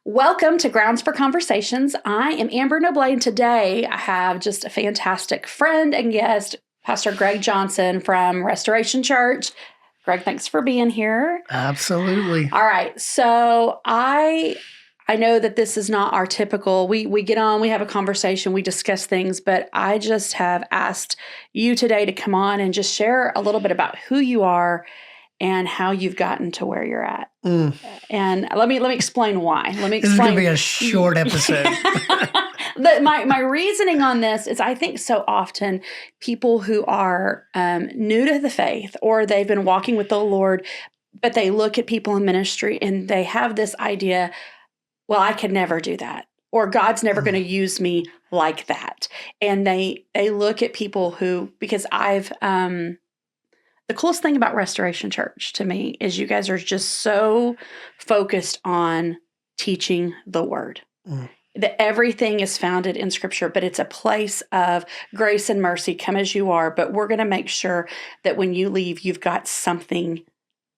Welcome to Grounds for Conversations. I am Amber Noble, and today I have just a fantastic friend and guest, Pastor Greg Johnson from Restoration Church. Greg, thanks for being here. Absolutely. All right, so I know that this is not our typical, we get on, we have a conversation, we discuss things, but I just have asked you today to come on and just share a little bit about who you are and how you've gotten to where you're at. And let me explain why. This is going to be a short episode. My reasoning on this is I think so often people who are new to the faith or they've been walking with the Lord, but they look at people in ministry and they have this idea, well, I could never do that. Or God's never going to use me like that. And they look at people who, because the coolest thing about Restoration Church to me is you guys are just so focused on teaching the word. That everything is founded in Scripture, but it's a place of grace and mercy, come as you are. But we're going to make sure that when you leave, you've got something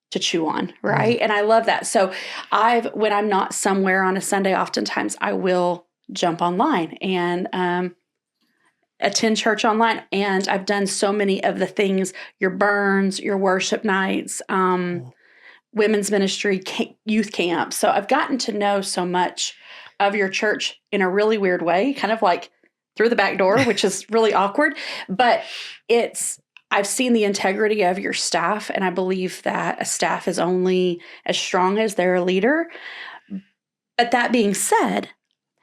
to chew on, right? And I love that. So when I'm not somewhere on a Sunday, oftentimes I will jump online and attend church online. And I've done so many of the things, your burns, your worship nights, women's ministry, youth camp. So I've gotten to know so much of your church in a really weird way, kind of like through the back door, which is really awkward. But I've seen the integrity of your staff, and I believe that a staff is only as strong as their leader. But that being said,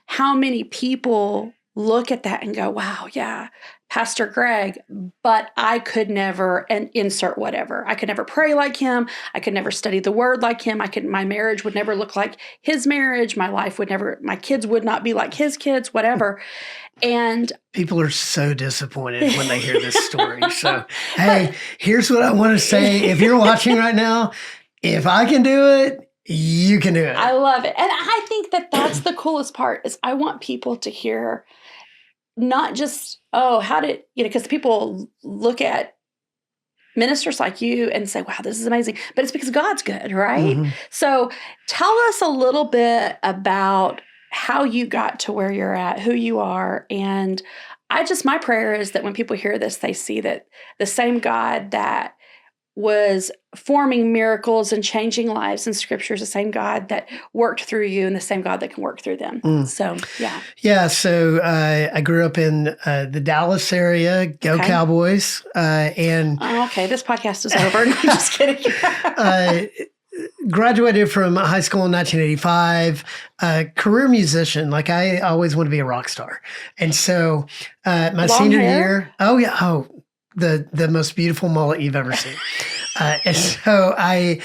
how many people look at that and go, wow, yeah, Pastor Greg, but I could never, and insert whatever. I could never pray like him. I could never study the word like him. My marriage would never look like his marriage. My kids would not be like his kids, whatever. And people are so disappointed when they hear this story. So, hey, here's what I want to say. If you're watching right now, if I can do it, you can do it. I love it. And I think that that's the coolest part is I want people to hear not just, because people look at ministers like you and say, wow, this is amazing. But it's because God's good, right? Mm-hmm. So tell us a little bit about how you got to where you're at, who you are. And my prayer is that when people hear this, they see that the same God that was forming miracles and changing lives in Scripture is the same God that worked through you and the same God that can work through them. So, yeah. Yeah, so I grew up in the Dallas area, Go Cowboys. Okay, this podcast is over. No, I'm just kidding. Graduated from high school in 1985, career musician. Like I always wanted to be a rock star. And so my senior year, the most beautiful mullet you've ever seen. And so I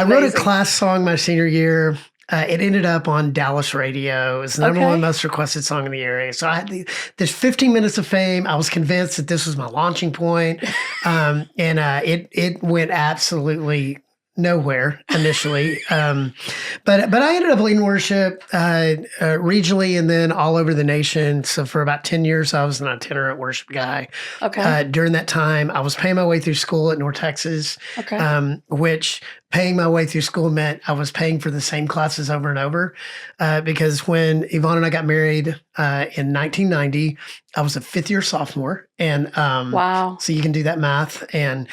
wrote a class song my senior year. It ended up on Dallas radio. It was the number one most requested song in the area. So I had this 15 minutes of fame. I was convinced that this was my launching point. And it went absolutely nowhere initially. But I ended up leading worship regionally and then all over the nation. So for about 10 years, I was an itinerant worship guy. During that time, I was paying my way through school at North Texas, which paying my way through school meant I was paying for the same classes over and over. Because when Yvonne and I got married in 1990, I was a fifth-year sophomore. And wow. So you can do that math. And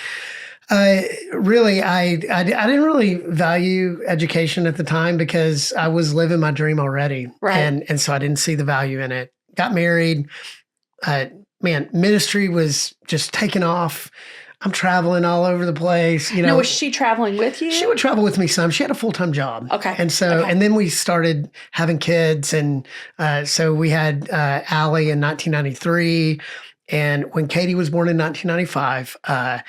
I didn't really value education at the time because I was living my dream already. Right. And so I didn't see the value in it. Got married. Ministry was just taking off. I'm traveling all over the place. Now, was she traveling with you? She would travel with me some. She had a full-time job. Okay. And so, and then we started having kids. And so we had Allie in 1993. And when Katie was born in 1995,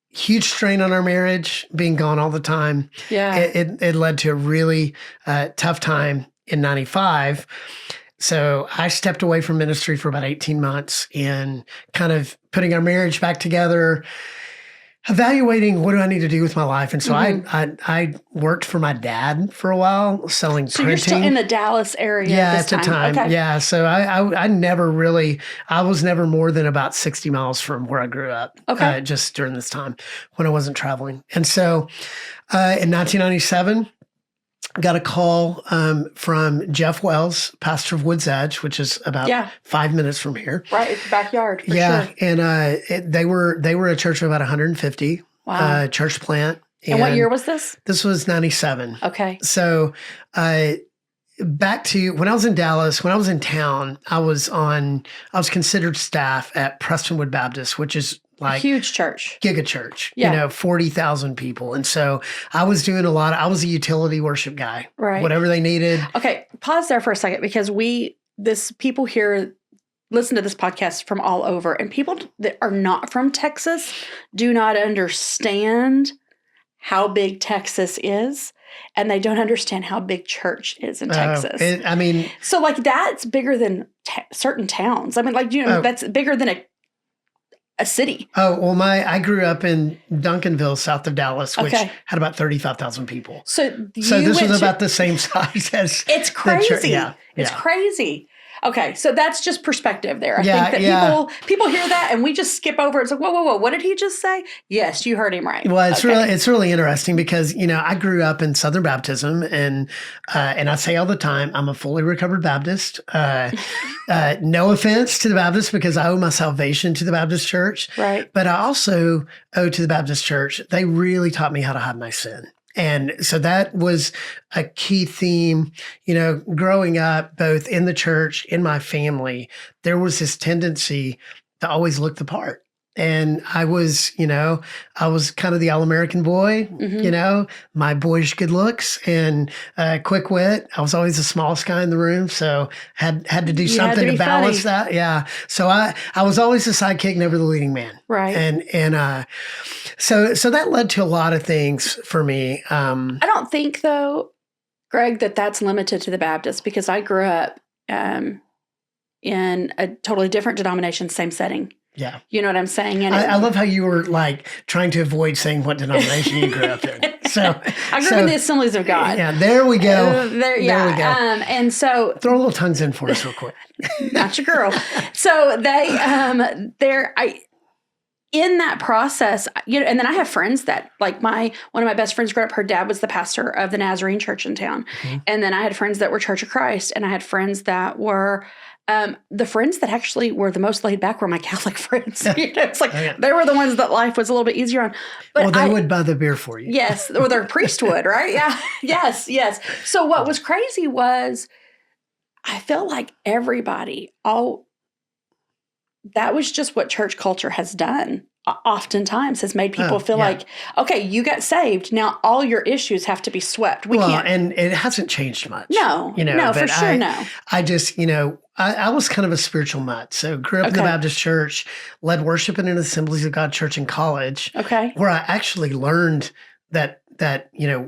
huge strain on our marriage, being gone all the time. Yeah. It led to a really tough time in 95. So I stepped away from ministry for about 18 months and kind of putting our marriage back together, evaluating what do I need to do with my life. And so I worked for my dad for a while, selling printing. So you're still in the Dallas area at the time? Okay. Yeah. So I was never more than about 60 miles from where I grew up, just during this time when I wasn't traveling. And so in 1997, got a call from Jeff Wells, pastor of Woods Edge, which is about 5 minutes from here. Right, it's backyard for sure. And they were a church of about 150. Wow. Church plant. And what year was this? This was 97. Okay. So back to when I was in Dallas, when I was in town, I was considered staff at Prestonwood Baptist, which is like huge church, giga church, 40,000 people. And so I was doing I was a utility worship guy, right? Whatever they needed. Okay. Pause there for a second, because people here listen to this podcast from all over, and people that are not from Texas do not understand how big Texas is. And they don't understand how big church is in Texas. So like that's bigger than certain towns. I mean, like, that's bigger than a city. Oh, well, I grew up in Duncanville, south of Dallas, which had about 35,000 people. So this was about the same size as it's crazy. It's crazy. Okay, so that's just perspective there. I think that people hear that and we just skip over. It's like, whoa, what did he just say? Yes, you heard him right. Well, it's really interesting because I grew up in Southern Baptism, and I say all the time I'm a fully recovered Baptist. No offense to the Baptist, because I owe my salvation to the Baptist Church. Right. But I also owe to the Baptist Church. They really taught me how to hide my sin. And so that was a key theme, growing up, both in the church, in my family. There was this tendency to always look the part. And I was kind of the all-American boy, my boyish good looks and quick wit. I was always the smallest guy in the room, so had to do something to balance that. Yeah. So I was always the sidekick, never the leading man. Right. And so that led to a lot of things for me. I don't think, though, Greg, that's limited to the Baptist, because I grew up in a totally different denomination, same setting. Yeah. You know what I'm saying? And I love how you were like trying to avoid saying what denomination you grew up in. So I grew up in the Assemblies of God. Yeah, there we go. There we go. And so throw a little tongues in for us real quick. Not your girl. So they in that process, and then I have friends that, like, one of my best friends grew up, her dad was the pastor of the Nazarene church in town. Mm-hmm. And then I had friends that were Church of Christ, and I had friends that were the friends that actually were the most laid back were my Catholic friends. It's like they were the ones that life was a little bit easier on. But they would buy the beer for you. Yes, or their priest would, right? Yeah, yes. So what was crazy was I felt like that was just what church culture has done. Oftentimes has made people feel like, okay, you got saved. Now all your issues have to be swept. We can't. And it hasn't changed much. No, for sure, no. I just, I was kind of a spiritual mutt. So grew up in the Baptist church, led worship in an Assemblies of God church in college. Okay. Where I actually learned that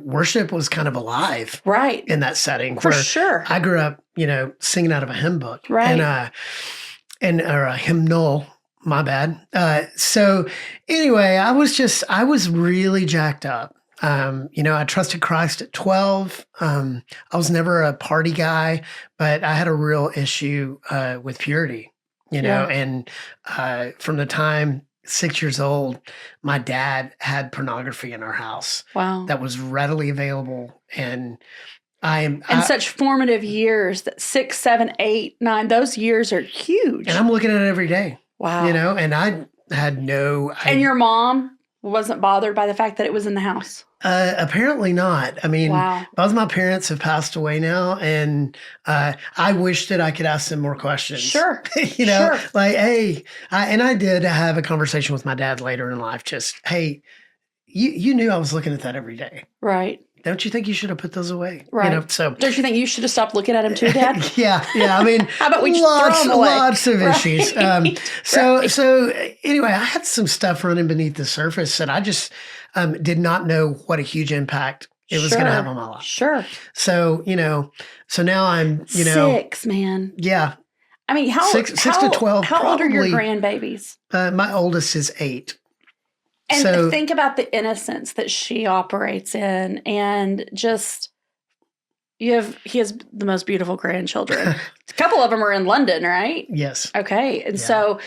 worship was kind of alive. Right. In that setting. For sure. I grew up, singing out of a hymn book. Right. Or a hymnal. My bad. So anyway, I was really jacked up. I trusted Christ at 12. I was never a party guy, but I had a real issue with purity, and from the time 6 years old, my dad had pornography in our house. Wow. That was readily available. And such formative years, that 6, 7, 8, 9, those years are huge. And I'm looking at it every day. Wow. And I had no... And your mom wasn't bothered by the fact that it was in the house? Apparently not. I mean, wow. Both my parents have passed away now, and I wish that I could ask them more questions. Sure. Sure. Like, hey, I did have a conversation with my dad later in life, just, hey, you knew I was looking at that every day. Right. Don't you think you should have put those away? Right. So don't you think you should have stopped looking at him too, Dad? Yeah. I mean, how about we just throw them away? Lots of issues. So anyway, I had some stuff running beneath the surface that I just did not know what a huge impact it was going to have on my life. Sure. So so now I'm 6, man. Yeah. I mean, six to 12. How old are your grandbabies? My oldest is 8. And think about the innocence that she operates in, and just he has the most beautiful grandchildren. A couple of them are in London, right? Yes. Okay. And so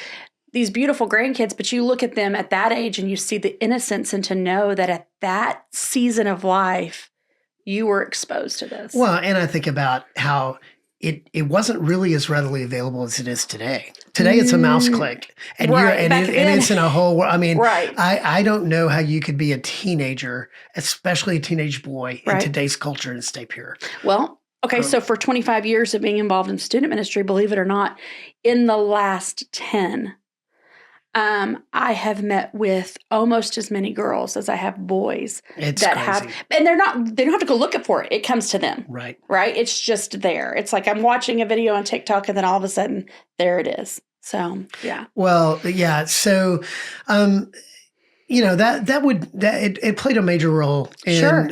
these beautiful grandkids, but you look at them at that age and you see the innocence, and to know that at that season of life, you were exposed to this. Well, and I think about how it wasn't really as readily available as it is today. Today it's a mouse click, and it's in a whole world. I mean, right. I don't know how you could be a teenager, especially a teenage boy, in today's culture and stay pure. Well, okay, so for 25 years of being involved in student ministry, believe it or not, in the last 10, I have met with almost as many girls as I have boys that crazy. Have, and they don't have to go looking for it. It comes to them. Right. Right. It's just there. It's like I'm watching a video on TikTok and then all of a sudden there it is. So, yeah. Well, yeah. So, it played a major role in, sure.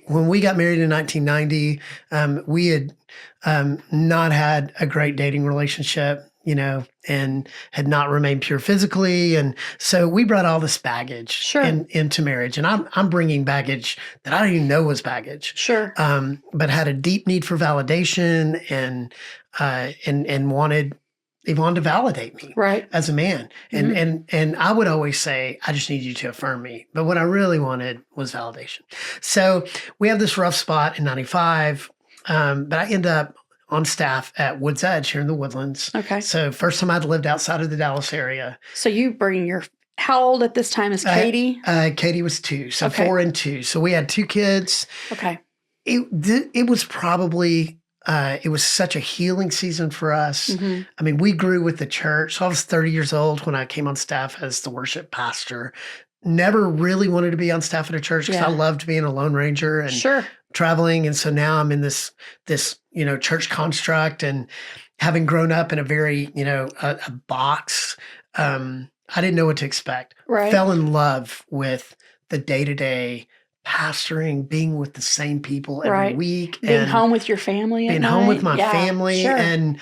When we got married in 1990, we had not had a great dating relationship, and had not remained pure physically. And so we brought all this baggage into marriage. And I'm bringing baggage that I didn't even know was baggage. Sure. But had a deep need for validation and wanted to validate me as a man. And I would always say, I just need you to affirm me. But what I really wanted was validation. So we have this rough spot in 95. But I end up on staff at Woods Edge here in the Woodlands. Okay. So first time I'd lived outside of the Dallas area. So you bring how old at this time is Katie? Katie was 2. So 4 and 2. So we had 2 kids. Okay. It was probably, it was such a healing season for us. Mm-hmm. I mean, we grew with the church. So I was 30 years old when I came on staff as the worship pastor. Never really wanted to be on staff at a church because I loved being a lone ranger and traveling. And so now I'm in this church construct, and having grown up in a very, a box, I didn't know what to expect. Right. Fell in love with the day-to-day pastoring, being with the same people every week. Being home with your family. Being home with my family. Sure. And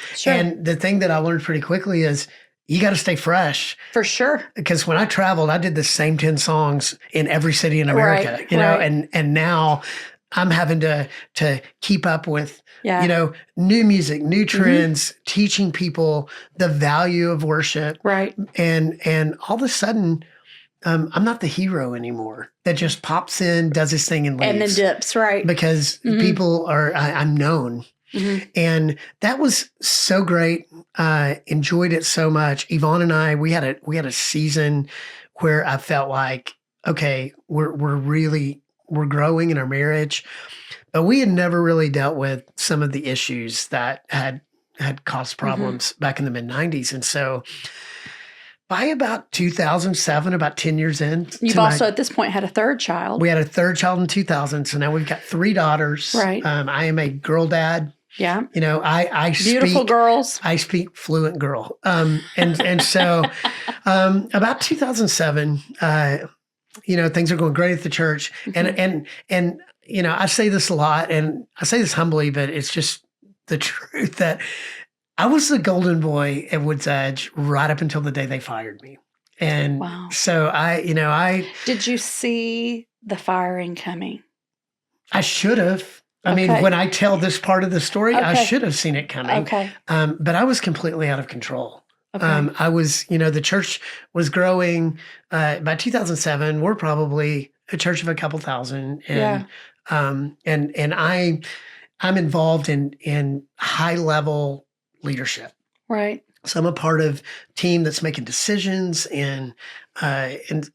the thing that I learned pretty quickly is you got to stay fresh. For sure. Because when I traveled, I did the same 10 songs in every city in America, and now I'm having to keep up with, new music, new trends, teaching people the value of worship. Right. And all of a sudden, I'm not the hero anymore that just pops in, does his thing and leaves. And then dips, right. Because people I'm known. Mm-hmm. And that was so great. Enjoyed it so much. Yvonne and I, we had a season where I felt like, okay, we're growing in our marriage, but we had never really dealt with some of the issues that had caused problems back in the mid-90s. And so by about 2007, about 10 years in. You've also at this point had a third child. We had a third child in 2000. So now we've got 3 daughters. Right. I am a girl dad. Yeah. I beautiful girls. I speak fluent girl. And so about 2007, things are going great at the church. And I say this a lot, and I say this humbly, but it's just the truth that I was the golden boy at Woods Edge right up until the day they fired me. And so I Did you see the firing coming? I should have. I mean, when I tell this part of the story, I should have seen it coming. Okay. But I was completely out of control. Okay. I was, the church was growing. By 2007, we're probably a church of a couple thousand. And, and I'm involved in high level leadership. Right. So I'm a part of a team that's making decisions. And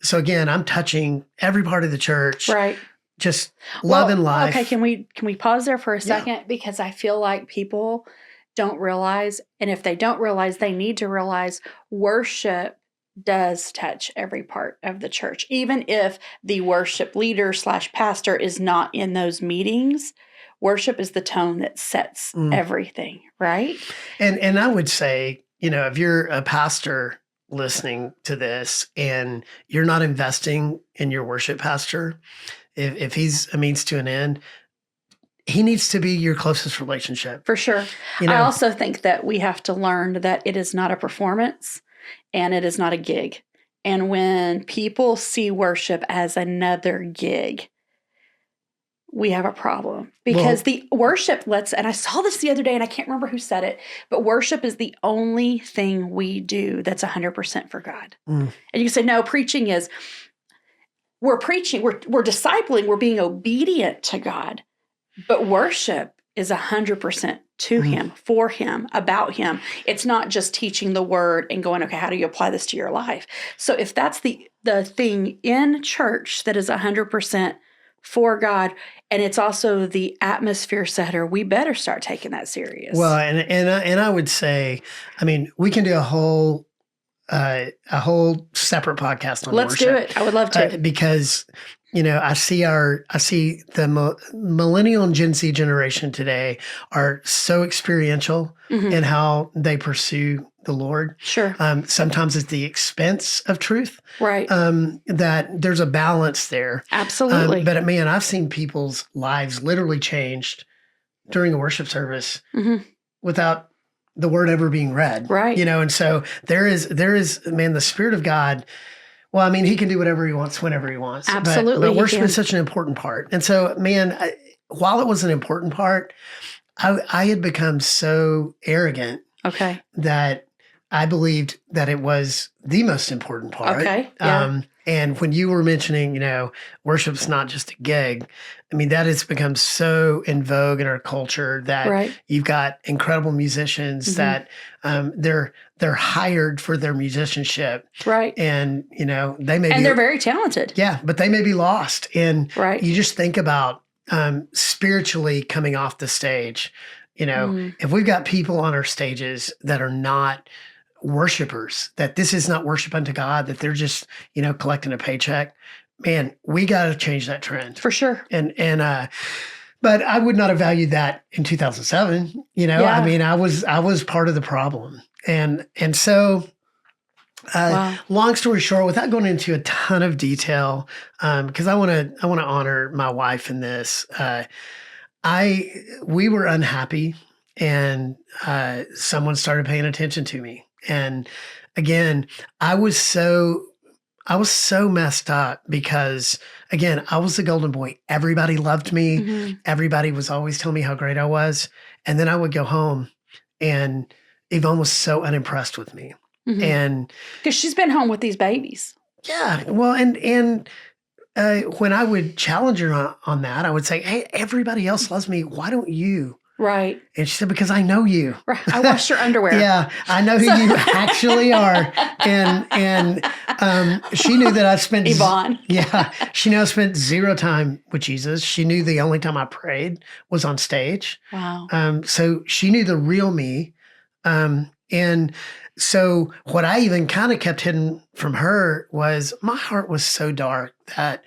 so again, I'm touching every part of the church. Right. Just love and life. Okay, can we pause there for a second? Yeah. Because I feel like people don't realize, and if they don't realize, they need to realize worship does touch every part of the church. Even if the worship leader / pastor is not in those meetings, worship is the tone that sets everything, right? And I would say, if you're a pastor listening to this and you're not investing in your worship pastor, if he's a means to an end, he needs to be your closest relationship. For sure. I also think that we have to learn that it is not a performance and it is not a gig. And when people see worship as another gig, we have a problem because the worship and I saw this the other day and I can't remember who said it, but worship is the only thing we do that's 100% for God. And you can say, no, preaching is. we're preaching, we're discipling, we're being obedient to God, but worship is 100% to him, for him, about him. It's not just teaching the word and going, okay, how do you apply this to your life? So if that's the thing in church that is 100% for God, and it's also the atmosphere setter, we better start taking that serious. Well, and I would say, I mean, we can do a whole separate podcast on Let's worship. do it. I would love to. Because, I see the millennial and Gen Z generation today are so experiential in how they pursue the Lord. Sure. Sometimes at the expense of truth. Right. That there's a balance there. Absolutely. But man, I've seen people's lives literally changed during a worship service without the word ever being read. Right. And so there is, man, the Spirit of God. Well, I mean, he can do whatever he wants, whenever he wants. Absolutely. But worship is such an important part. And so, man, while it was an important part, I had become so arrogant that I believed that it was the most important part. Okay. Yeah. And when you were mentioning, worship's not just a gig, I mean, that has become so in vogue in our culture that you've got incredible musicians that they're hired for their musicianship. Right. And, they may and they're very talented. Yeah, but they may be lost. And you just think about spiritually coming off the stage. If we've got people on our stages that are not worshipers, that this is not worship unto God, that they're just, collecting a paycheck, man, we got to change that trend. For sure. But I would not have valued that in 2007. I mean, I was part of the problem. And so, long story short, without going into a ton of detail, because I want to honor my wife in this, we were unhappy and, someone started paying attention to me. And again, I was so messed up because, again, I was the golden boy. Everybody loved me. Everybody was always telling me how great I was. And then I would go home and Yvonne was so unimpressed with me. And because she's been home with these babies. Yeah. Well, and when I would challenge her on that, I would say, hey, everybody else loves me. Why don't you? Right. And she said, because I know you. Right. I washed your underwear. Yeah. I know who you actually are. And she knew that I spent Yvonne. Yeah. She knew I spent zero time with Jesus. She knew the only time I prayed was on stage. Wow. So she knew the real me. And so what I even kind of kept hidden from her was my heart was so dark that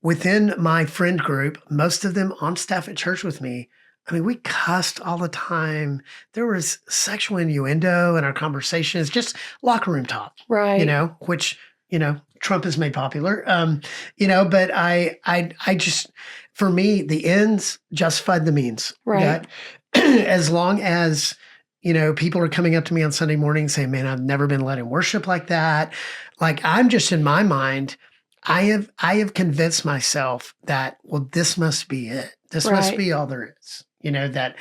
within my friend group, most of them on staff at church with me, I mean, we cussed all the time. There was sexual innuendo in our conversations, just locker room talk, right? Which Trump has made popular, But I just, for me, the ends justified the means, right? As long as people are coming up to me on Sunday morning saying, "Man, I've never been led in worship like that." Like I'm just in my mind, I have convinced myself that this must be it. This must be all there is. That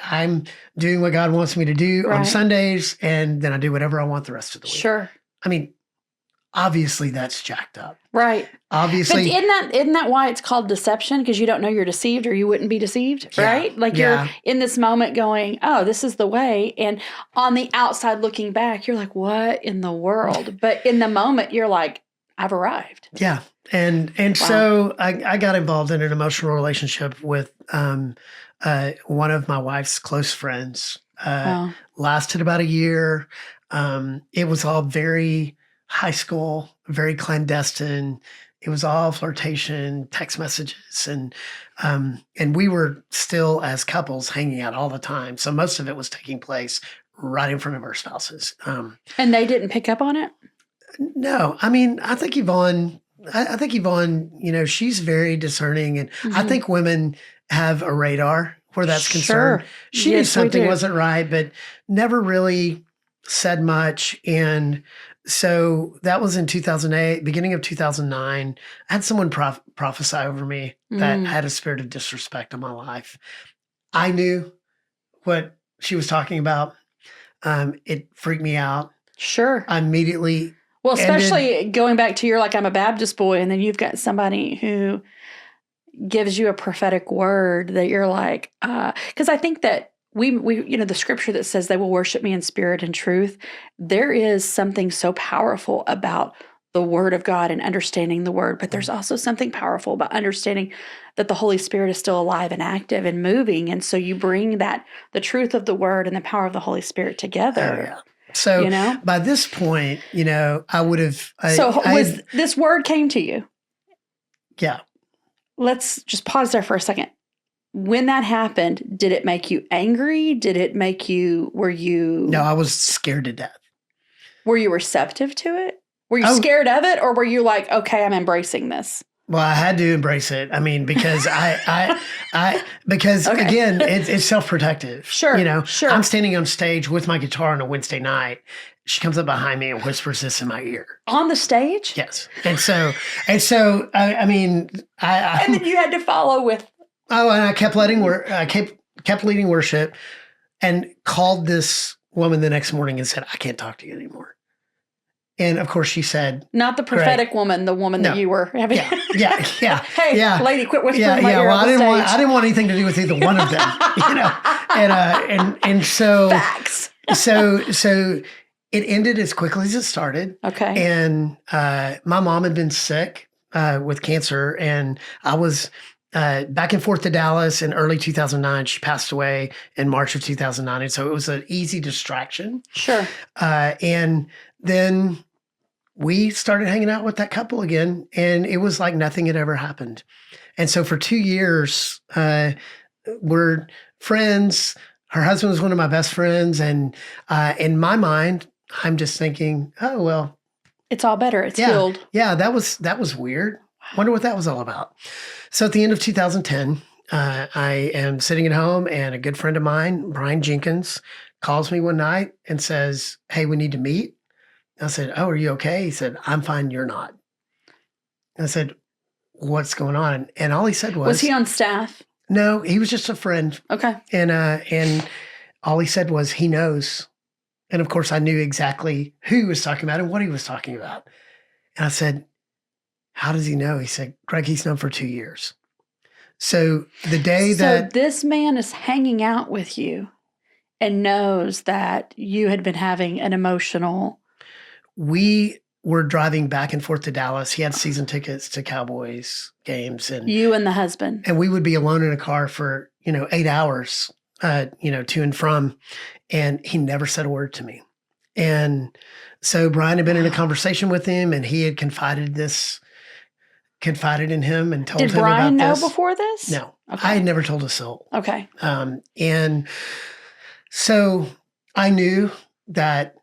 I'm doing what God wants me to do on Sundays, and then I do whatever I want the rest of the week. Sure. I mean, obviously that's jacked up. Right. Obviously. But isn't that why it's called deception? Because you don't know you're deceived or you wouldn't be deceived, right? Like you're in this moment going, oh, this is the way. And on the outside looking back, you're like, what in the world? But in the moment, you're like, I've arrived. Yeah. And so I got involved in an emotional relationship with one of my wife's close friends. Lasted about a year. It was all very high school, very clandestine. It was all flirtation, text messages, and we were still as couples hanging out all the time. So most of it was taking place right in front of our spouses. And they didn't pick up on it? No, I mean, I think Yvonne, she's very discerning, and I think women have a radar where that's concerned. She knew something wasn't right, but never really said much. And so that was in 2008, beginning of 2009. I had someone prophesy over me that had a spirit of disrespect in my life. I knew what she was talking about. It freaked me out. Sure. I immediately Well, especially going back to you're like, I'm a Baptist boy, and then you've got somebody who gives you a prophetic word that you're like, because I think that we, the scripture that says they will worship me in spirit and truth, there is something so powerful about the word of God and understanding the word, but there's also something powerful about understanding that the Holy Spirit is still alive and active and moving. And so you bring the truth of the word and the power of the Holy Spirit together. Oh, yeah. So by this point, I would have. This word came to you? Yeah. Let's just pause there for a second. When that happened, did it make you angry? Were you? No, I was scared to death. Were you receptive to it? Were you scared of it, or were you like, okay, I'm embracing this? Well, I had to embrace it. I mean, because because again, it's self-protective. Sure. Sure. I'm standing on stage with my guitar on a Wednesday night. She comes up behind me and whispers this in my ear. On the stage? Yes. And so, I mean, and then you had to follow with. Oh, and I kept kept leading worship, and called this woman the next morning and said, I can't talk to you anymore. And of course she said, not the prophetic woman, the woman that you were having. Yeah. Hey, lady, quit whispering my ear. Well, I didn't want anything to do with either one of them, and so facts. so it ended as quickly as it started. Okay. And my mom had been sick with cancer, and I was back and forth to Dallas in early 2009. She passed away in March of 2009. And so it was an easy distraction. Sure. And then we started hanging out with that couple again, and it was like nothing had ever happened. And so for 2 years, we're friends. Her husband was one of my best friends. And in my mind, I'm just thinking, oh, well. It's all better. It's healed. Yeah, that was weird. Wonder what that was all about. So at the end of 2010, I am sitting at home, and a good friend of mine, Brian Jenkins, calls me one night and says, hey, we need to meet. I said, oh, are you okay? He said, I'm fine. You're not. I said, what's going on? And all he said was he on staff? No, he was just a friend. Okay. And all he said was, he knows. And of course I knew exactly who he was talking about and what he was talking about. And I said, how does he know? He said, Greg, he's known for 2 years. So the day that this man is hanging out with you and knows that you had been having an emotional. We were driving back and forth to Dallas. He had season tickets to Cowboys games, and you and the husband, and we would be alone in a car for 8 hours, to and from, and he never said a word to me. And so Brian had been in a conversation with him, and he had confided in him and told him about this. Did Brian know before this? No, okay. I had never told a soul. Okay, and so I knew that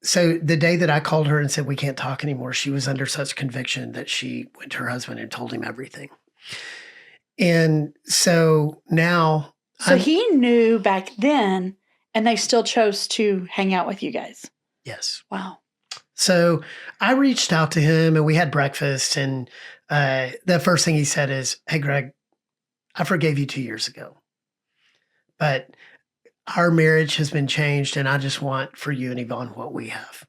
So the day that I called her and said, we can't talk anymore, she was under such conviction that she went to her husband and told him everything. And so now. So he knew back then, and they still chose to hang out with you guys. Yes. Wow. So I reached out to him, and we had breakfast. And the first thing he said is, hey, Greg, I forgave you 2 years ago, but our marriage has been changed, and I just want for you and Yvonne what we have.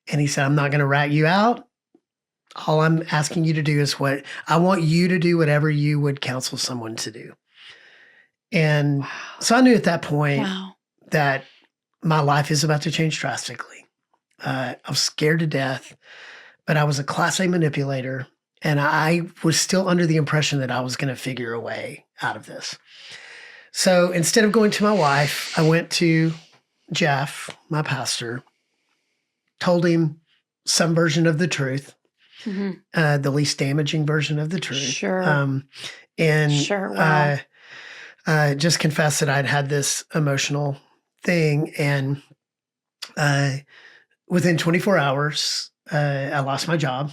And he said, I'm not going to rat you out. All I'm asking you to do is I want you to do whatever you would counsel someone to do. And so I knew at that point that my life is about to change drastically. I was scared to death, but I was a Class A manipulator, and I was still under the impression that I was going to figure a way out of this. So instead of going to my wife, I went to Jeff, my pastor, told him some version of the truth, the least damaging version of the truth. Sure. Just confessed that I'd had this emotional thing. And within 24 hours, I lost my job.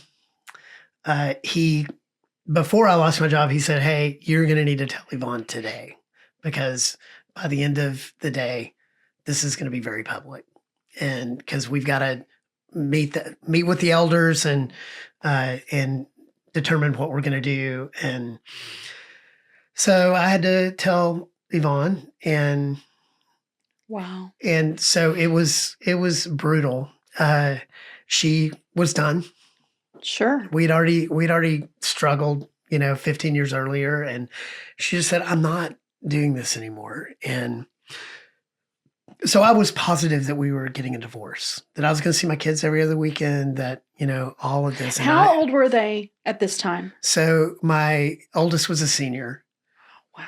Before I lost my job, he said, hey, you're going to need to tell Yvonne today, because by the end of the day, this is going to be very public. And because we've got to meet with the elders and determine what we're going to do. And so I had to tell Yvonne, and wow. And so it was brutal. she was done. Sure. We'd already struggled, 15 years earlier. And she just said, I'm not doing this anymore. And so I was positive that we were getting a divorce, that I was going to see my kids every other weekend, that, all of this. How old were they at this time? So my oldest was a senior. Wow.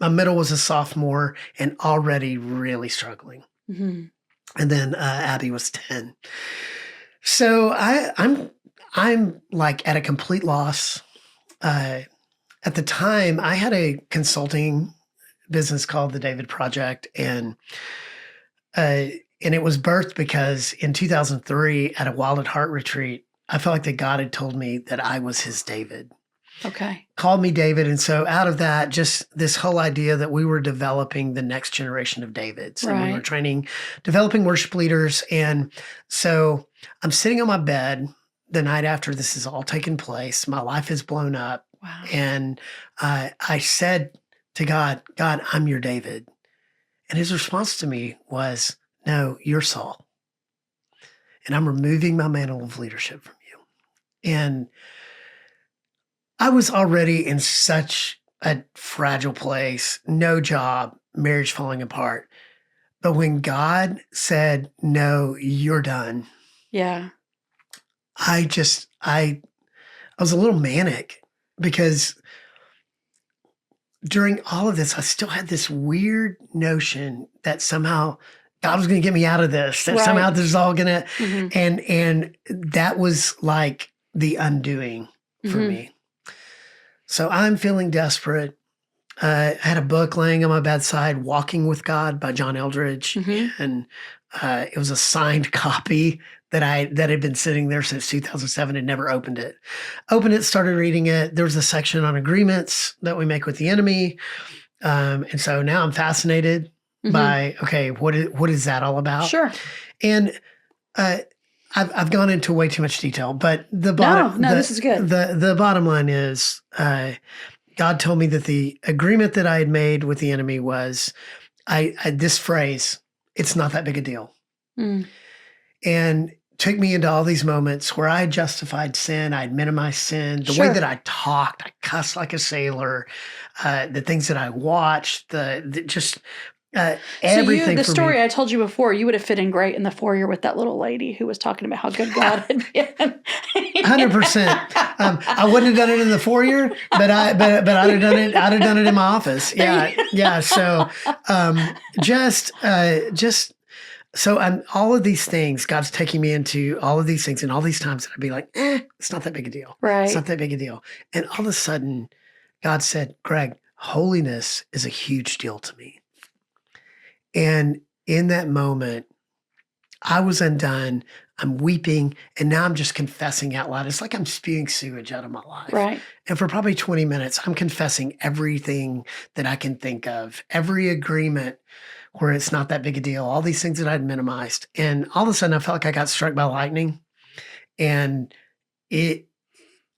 My middle was a sophomore and already really struggling. Mm-hmm. And then Abby was 10. So I'm like at a complete loss. At the time, I had a consulting business called the David Project, and it was birthed because in 2003 at a Wild at Heart retreat, I felt like that God had told me that I was his David. Okay. Called me David. And so out of that, just this whole idea that we were developing the next generation of Davids. Right. And we were developing worship leaders. And so I'm sitting on my bed the night after this has all taken place. My life is blown up. Wow. And I said to God, I'm your David. And his response to me was, no, you're Saul. And I'm removing my mantle of leadership from you. And I was already in such a fragile place, no job, marriage falling apart. But when God said, no, you're done. Yeah. I was a little manic because during all of this, I still had this weird notion that somehow God was going to get me out of this, that somehow this is all going to, and that was like the undoing for me. So I'm feeling desperate. I had a book laying on my bedside, Walking with God by John Eldredge. And it was a signed copy that had been sitting there since 2007 and never opened it. Started reading it. There was a section on agreements that we make with the enemy. And so now I'm fascinated by, okay, what is that all about? Sure. And I've gone into way too much detail, but the bottom, this is good. The bottom line is, God told me that the agreement that I had made with the enemy was, this phrase, it's not that big a deal. And took me into all these moments where I had justified sin, I had minimized sin, the way that I talked, I cussed like a sailor, the things that I watched, everything. The story I told you before, you would have fit in great in the foyer with that little lady who was talking about how good God had been. 100%. I wouldn't have done it in the foyer, but I'd have done it. I'd have done it in my office. Yeah. So, so all of these things, God's taking me into all of these things, and all these times that I'd be like, it's not that big a deal. Right. It's not that big a deal. And all of a sudden, God said, Greg, holiness is a huge deal to me. And in that moment, I was undone. I'm weeping, and now I'm just confessing out loud. It's like I'm spewing sewage out of my life. Right. And for probably 20 minutes, I'm confessing everything that I can think of, every agreement where it's not that big a deal, all these things that I'd minimized. And all of a sudden, I felt like I got struck by lightning. And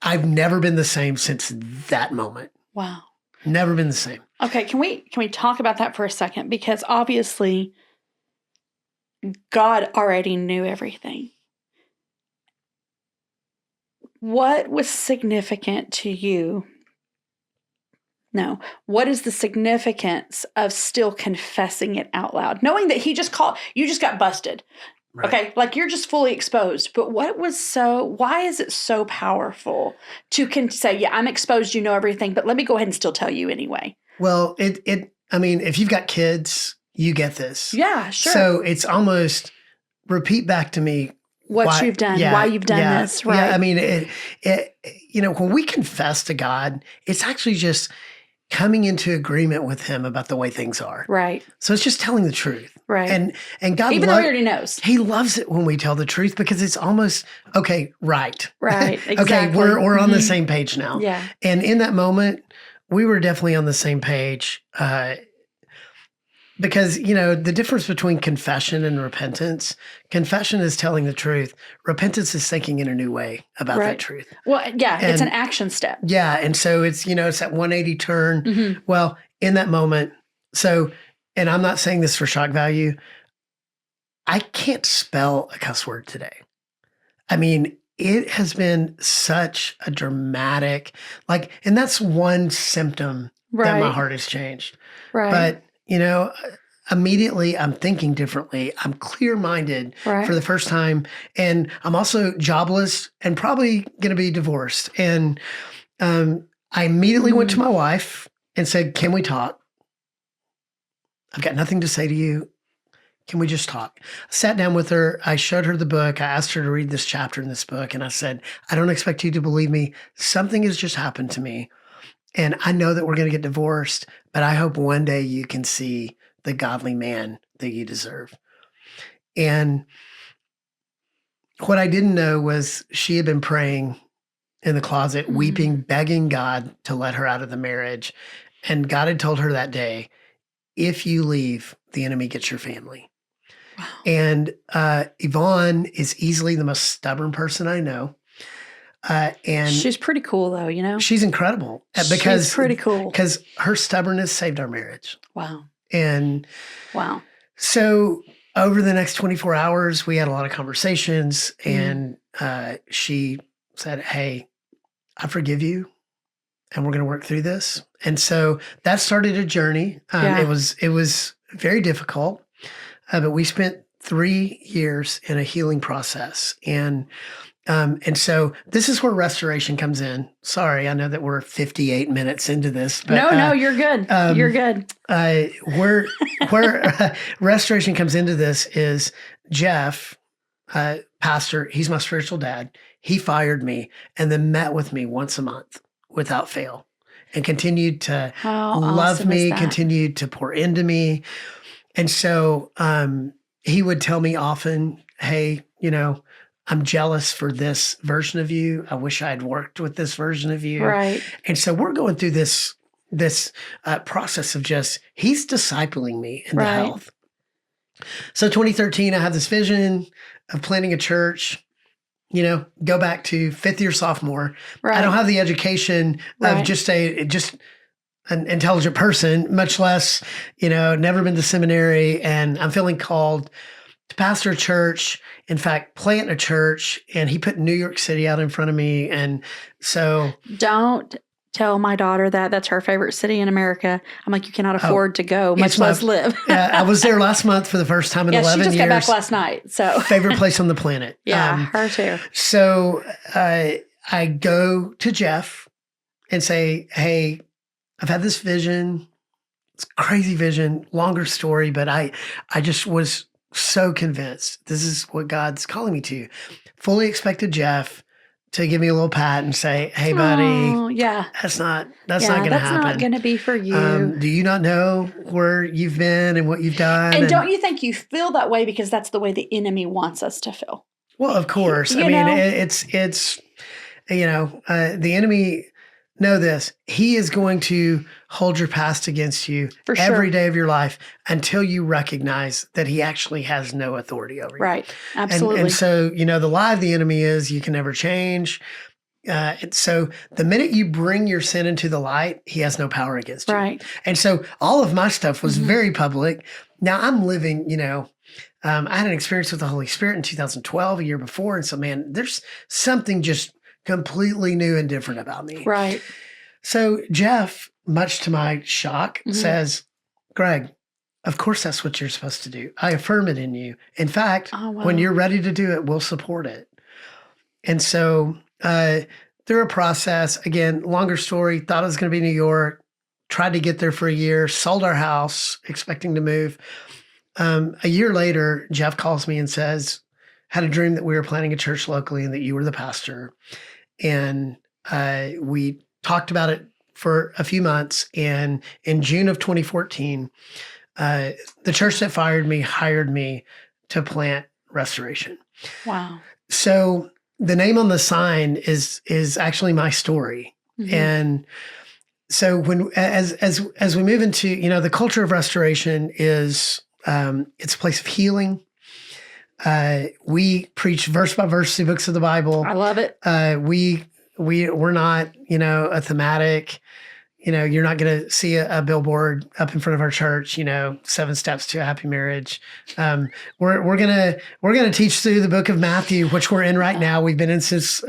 I've never been the same since that moment. Wow. Never been the same. Okay, can we talk about that for a second? Because obviously God already knew everything. What was significant to you? No. What is the significance of still confessing it out loud? Knowing that you just got busted. Right. Okay, like you're just fully exposed. But why is it so powerful to say, yeah, I'm exposed, you know everything, but let me go ahead and still tell you anyway? Well, if you've got kids, you get this. Yeah, sure. So it's almost repeat back to me what you've done, why you've done this, right? Yeah, when we confess to God, it's actually just coming into agreement with him about the way things are. Right. So it's just telling the truth. Right. And God, even though he already knows, he loves it when we tell the truth because it's almost, okay, right. Right. Exactly. Okay, we're on the same page now. Yeah. And in that moment, we were definitely on the same page. Because, the difference between confession and repentance, confession is telling the truth. Repentance is thinking in a new way about that truth. Well, yeah, it's an action step. Yeah. And so it's, it's that 180 turn. Well, in that moment. So, and I'm not saying this for shock value. I can't spell a cuss word today. I mean, it has been such a dramatic, and that's one symptom that my heart has changed. Right. But, immediately I'm thinking differently. I'm clear-minded for the first time. And I'm also jobless and probably going to be divorced. And I immediately went to my wife and said, "Can we talk? I've got nothing to say to you. Can we just talk?" I sat down with her. I showed her the book. I asked her to read this chapter in this book. And I said, "I don't expect you to believe me. Something has just happened to me. And I know that we're going to get divorced, but I hope one day you can see the godly man that you deserve." And what I didn't know was she had been praying in the closet, weeping, begging God to let her out of the marriage. And God had told her that day, "If you leave, the enemy gets your family." Wow. And Yvonne is easily the most stubborn person I know. And she's pretty cool, though, She's incredible. She's pretty cool. Because her stubbornness saved our marriage. Wow. And so over the next 24 hours, we had a lot of conversations. And she said, "Hey, I forgive you. And we're going to work through this." And so that started a journey. It was very difficult, but we spent 3 years in a healing process. And so this is where restoration comes in. Sorry, I know that we're 58 minutes into this. But, no, you're good. You're good. Where restoration comes into this is Jeff, pastor, he's my spiritual dad. He fired me and then met with me once a month without fail and continued to love me, continued to pour into me. And so he would tell me often, "Hey, I'm jealous for this version of you. I wish I had worked with this version of you." Right. And so we're going through this process of he's discipling me into health. So 2013, I had this vision of planting a church, go back to 5th year sophomore. Right. I don't have the education of just an intelligent person, much less, never been to seminary. And I'm feeling called to pastor a church, in fact, plant a church. And he put New York City out in front of me. And so don't tell my daughter that that's her favorite city in America. I'm like, you cannot afford to go, much less live. I was there last month for the first time in 11 years. She just got back last night. So favorite place on the planet. Her too. So I go to Jeff and say, "Hey, I've had this vision. It's a crazy vision, longer story, but I just was so convinced this is what God's calling me to." Fully expected Jeff to give me a little pat and say, "Hey, buddy, that's not going to happen. That's not going to be for you. Do you not know where you've been and what you've done?" And don't you think you feel that way because that's the way the enemy wants us to feel? Well, of course. The enemy. Know this, he is going to hold your past against you every day of your life until you recognize that he actually has no authority over you. Right. Absolutely. And so, the lie of the enemy is you can never change. So the minute you bring your sin into the light, he has no power against you. Right. And so all of my stuff was very public. Now I'm living, I had an experience with the Holy Spirit in 2012, a year before. And so, man, there's something just completely new and different about me. Right. So Jeff, much to my shock, says, "Greg, of course that's what you're supposed to do. I affirm it in you. In fact, when you're ready to do it, we'll support it." And so through a process, again, longer story, thought it was going to be New York, tried to get there for a year, sold our house, expecting to move. A year later, Jeff calls me and says, "Had a dream that we were planting a church locally and that you were the pastor." And we talked about it for a few months. And in June of 2014, the church that fired me hired me to plant Restoration. Wow. So the name on the sign is actually my story. And so as we move into, the culture of restoration is it's a place of healing. We preach verse by verse through books of the Bible. I love it. We're not, a thematic, you're not going to see a billboard up in front of our church, 7 steps to a happy marriage. We're going to teach through the book of Matthew, which we're in right now. We've been in since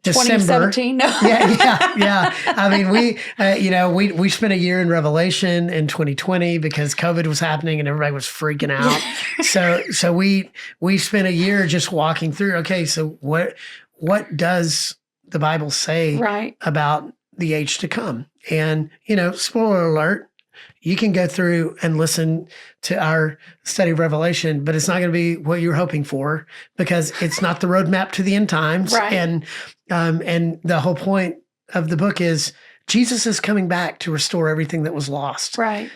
December. 2017. No. Yeah. I mean, we spent a year in Revelation in 2020 because COVID was happening and everybody was freaking out. So we spent a year just walking through. Okay, so what does the Bible say about the age to come? And spoiler alert. You can go through and listen to our study of Revelation, but it's not going to be what you're hoping for because it's not the roadmap to the end times. Right. And the whole point of the book is Jesus is coming back to restore everything that was lost. Right.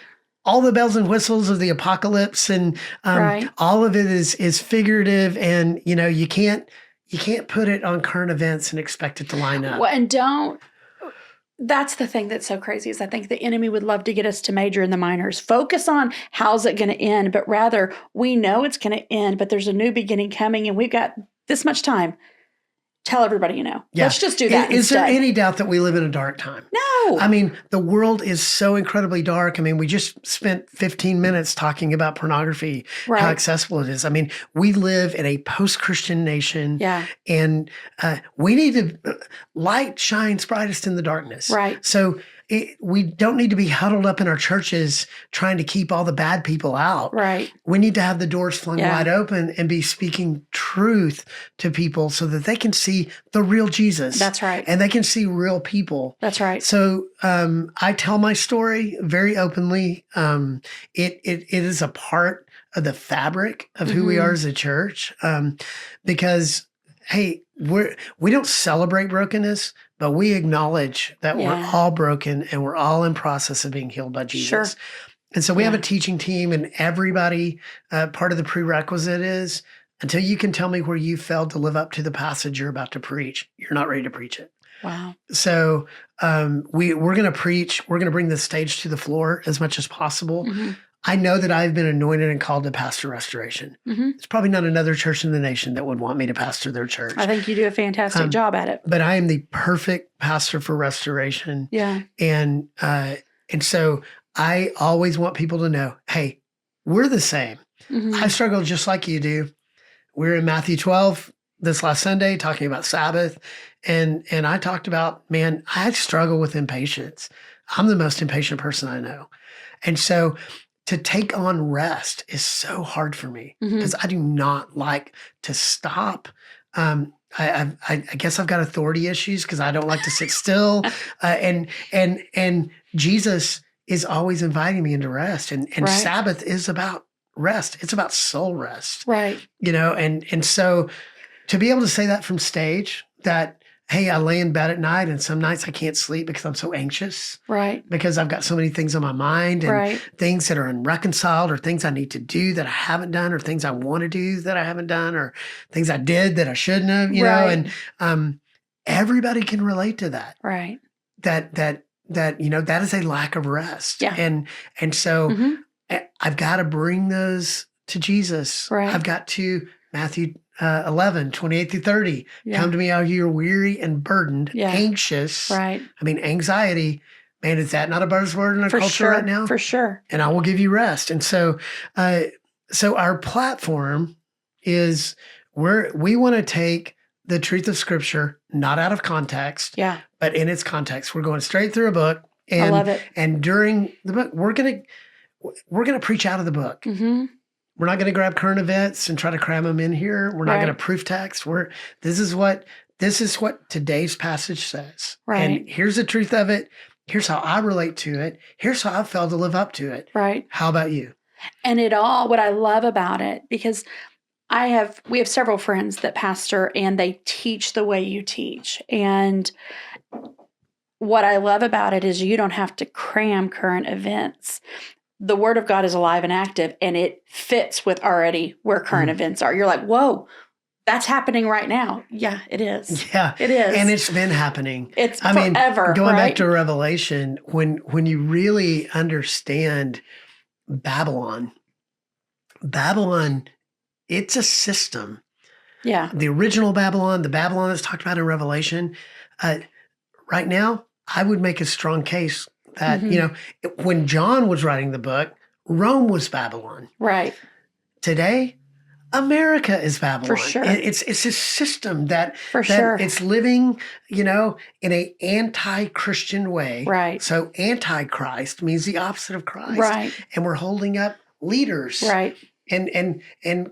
All the bells and whistles of the apocalypse and all of it is figurative, and you can't put it on current events and expect it to line up. Well, and that's the thing that's so crazy is I think the enemy would love to get us to major in the minors. Focus on how's it going to end, but rather we know it's going to end, but there's a new beginning coming and we've got this much time. Tell everybody Yeah. Let's just do that Is instead. there any doubt that we live in a dark time? No. I mean, the world is so incredibly dark. I mean, we just spent 15 minutes talking about pornography, how accessible it is. I mean, we live in a post-Christian nation. Yeah. And we need to, light shines brightest in the darkness. Right. So we don't need to be huddled up in our churches trying to keep all the bad people out. Right. We need to have the doors flung wide open and be speaking truth to people so that they can see the real Jesus. That's right. And they can see real people. That's right. So I tell my story very openly. It is a part of the fabric of who we are as a church because, hey, we don't celebrate brokenness, but we acknowledge that we're all broken and we're all in process of being healed by Jesus. Sure. And so we have a teaching team, and everybody, part of the prerequisite is until you can tell me where you failed to live up to the passage you're about to preach, you're not ready to preach it. Wow. So we're going to preach. We're going to bring the stage to the floor as much as possible. Mm-hmm. I know that I've been anointed and called to pastor restoration. Mm-hmm. There's probably not another church in the nation that would want me to pastor their church. I think you do a fantastic job at it. But I am the perfect pastor for restoration. Yeah. And so I always want people to know, hey, we're the same. Mm-hmm. I struggle just like you do. We're in Matthew 12 this last Sunday talking about Sabbath. And I talked about, man, I struggle with impatience. I'm the most impatient person I know. And so to take on rest is so hard for me because I do not like to stop. I guess I've got authority issues because I don't like to sit still. And Jesus is always inviting me into rest. And Sabbath is about rest. It's about soul rest. Right. And so to be able to say that from stage that, hey, I lay in bed at night and some nights I can't sleep because I'm so anxious. Right. Because I've got so many things on my mind and things that are unreconciled or things I need to do that I haven't done or things I want to do that I haven't done or things I did that I shouldn't have, know, and everybody can relate to that. Right. That that is a lack of rest. Yeah. And so I've got to bring those to Jesus. Right. I've got to Matthew 11, 28 through 30. Yeah. Come to me all you are weary and burdened, anxious. Right. I mean, anxiety, man, is that not a buzzword in our culture right now? For sure. And I will give you rest. And so our platform is we want to take the truth of Scripture, not out of context, but in its context. We're going straight through a book. And, I love it. And during the book, we're gonna preach out of the book. Mm-hmm. We're not going to grab current events and try to cram them in here. We're not going to proof text. This is what today's passage says. Right. And here's the truth of it. Here's how I relate to it. Here's how I failed to live up to it. Right. How about you? And what I love about it, because we have several friends that pastor and they teach the way you teach. And what I love about it is you don't have to cram current events. The Word of God is alive and active, and it fits with already where current events are. You're like, whoa, that's happening right now. Yeah, it is. Yeah, it is. And it's been happening. It's forever. Going back to Revelation, when you really understand Babylon, it's a system. Yeah. The original Babylon, the Babylon that's talked about in Revelation, right now, I would make a strong case that, Mm-hmm. when John was writing the book, Rome was Babylon. Right. Today, America is For Babylon. sure. It's a system that sure. it's living, in a anti-Christian way. Right. So anti-Christ means the opposite of Christ. Right. And we're holding up leaders. Right. And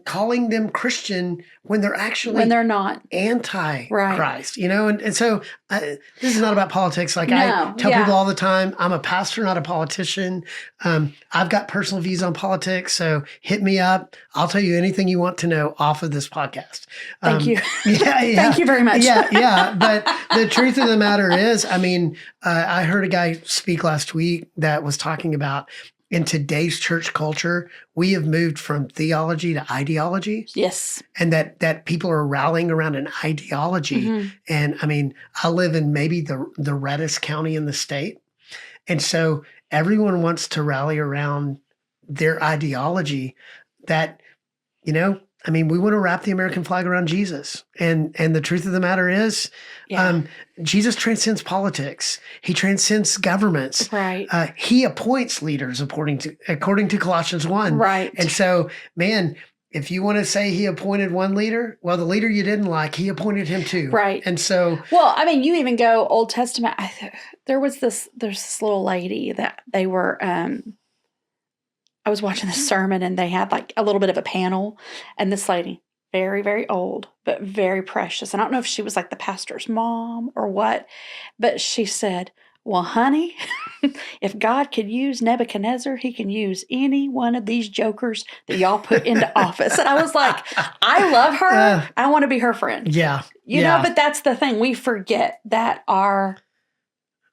calling them Christian when they're actually When they're not. anti-Christ, and so this is not about politics. Like No, I tell yeah. people all the time, I'm a pastor, not a politician. I've got personal views on politics, so hit me up. I'll tell you anything you want to know off of this podcast. Thank you. Yeah. Thank you very much. Yeah. But the truth of the matter is, I heard a guy speak last week that was talking about, in today's church culture, we have moved from theology to ideology. Yes. And that people are rallying around an ideology. Mm-hmm. And I live in maybe the reddest county in the state. And so everyone wants to rally around their ideology that, we want to wrap the American flag around Jesus. And the truth of the matter is, Jesus transcends politics. He transcends governments. Right. He appoints leaders according to Colossians 1. Right. And so, man, if you want to say he appointed one leader, well, the leader you didn't like, he appointed him too. Right. And so, well, you even go Old Testament. There's this little lady that they were, I was watching this sermon and they had like a little bit of a panel, and this lady, very, very old, but very precious. I don't know if she was like the pastor's mom or what, but she said, well, honey, if God could use Nebuchadnezzar, he can use any one of these jokers that y'all put into office. And I was like, I love her. I want to be her friend. Yeah. But that's the thing. We forget that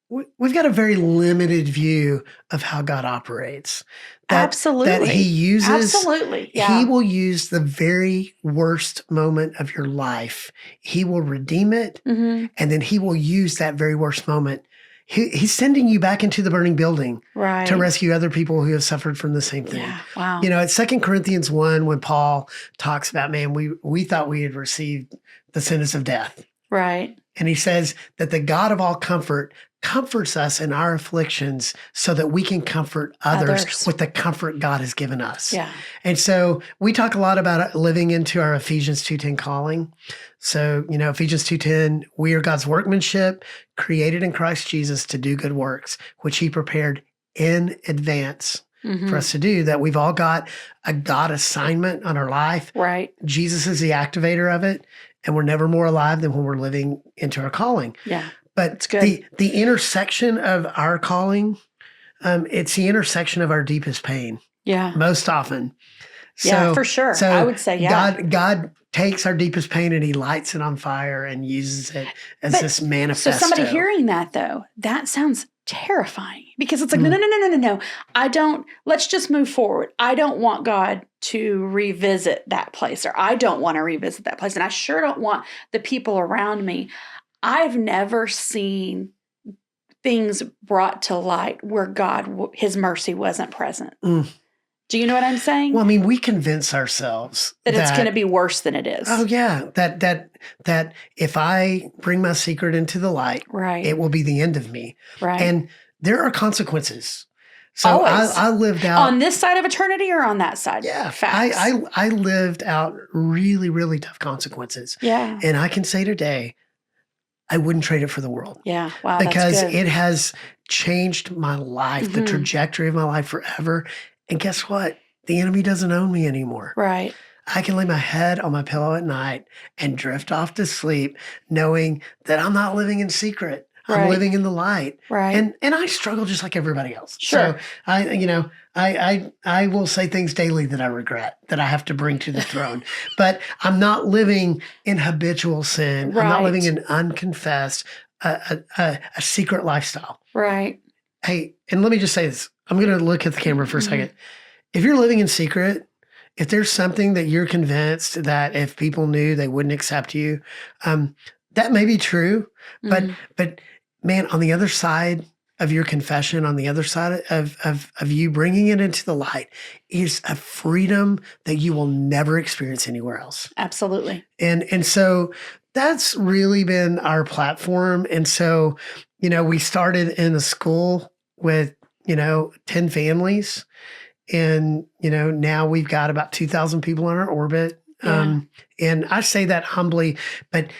we've got a very limited view of how God operates. Absolutely. That he uses. Absolutely. Yeah. He will use the very worst moment of your life. He will redeem it. Mm-hmm. And then he will use that very worst moment. He's sending you back into the burning building to rescue other people who have suffered from the same thing. Yeah. Wow. At 2 Corinthians 1, when Paul talks about, man, we thought we had received the sentence of death. Right. And he says that the God of all comfort comforts us in our afflictions so that we can comfort others with the comfort God has given us. Yeah. And so we talk a lot about living into our Ephesians 2:10 calling. So, Ephesians 2:10, we are God's workmanship, created in Christ Jesus to do good works, which he prepared in advance for us to do, that we've all got a God assignment on our life. Right. Jesus is the activator of it, and we're never more alive than when we're living into our calling. Yeah. But the intersection of our calling, it's the intersection of our deepest pain. Yeah. Most often. So, for sure. So I would say, God takes our deepest pain and he lights it on fire and uses it as this manifesto. So somebody hearing that, though, that sounds terrifying, because it's like, no. Let's just move forward. I don't want God to revisit that place, or I don't want to revisit that place. And I sure don't want the people around me. I've never seen things brought to light where his mercy wasn't present. Do you know what I'm saying? Well, we convince ourselves that it's going to be worse than it is. Oh yeah, that if I bring my secret into the light, it will be the end of me. Right. And there are consequences. So I lived out on this side of eternity or on that side. Yeah, facts. I lived out really, really tough consequences. Yeah, and I can say today, I wouldn't trade it for the world. Yeah, wow, because that's good. It has changed my life, the trajectory of my life forever. And guess what? The enemy doesn't own me anymore. Right. I can lay my head on my pillow at night and drift off to sleep, knowing that I'm not living in secret. I'm living in the light. Right. And I struggle just like everybody else. Sure. So I will say things daily that I regret, that I have to bring to the throne. But I'm not living in habitual sin. I'm not living in unconfessed, a secret lifestyle. Right. Hey, and let me just say this. I'm going to look at the camera for a second. If you're living in secret, if there's something that you're convinced that if people knew, they wouldn't accept you, that may be true. But man, on the other side of your confession, on the other side of you bringing it into the light, is a freedom that you will never experience anywhere else. Absolutely. And so that's really been our platform. And so we started in a school with, 10 families. And, now we've got about 2,000 people in our orbit. Yeah. And I say that humbly, but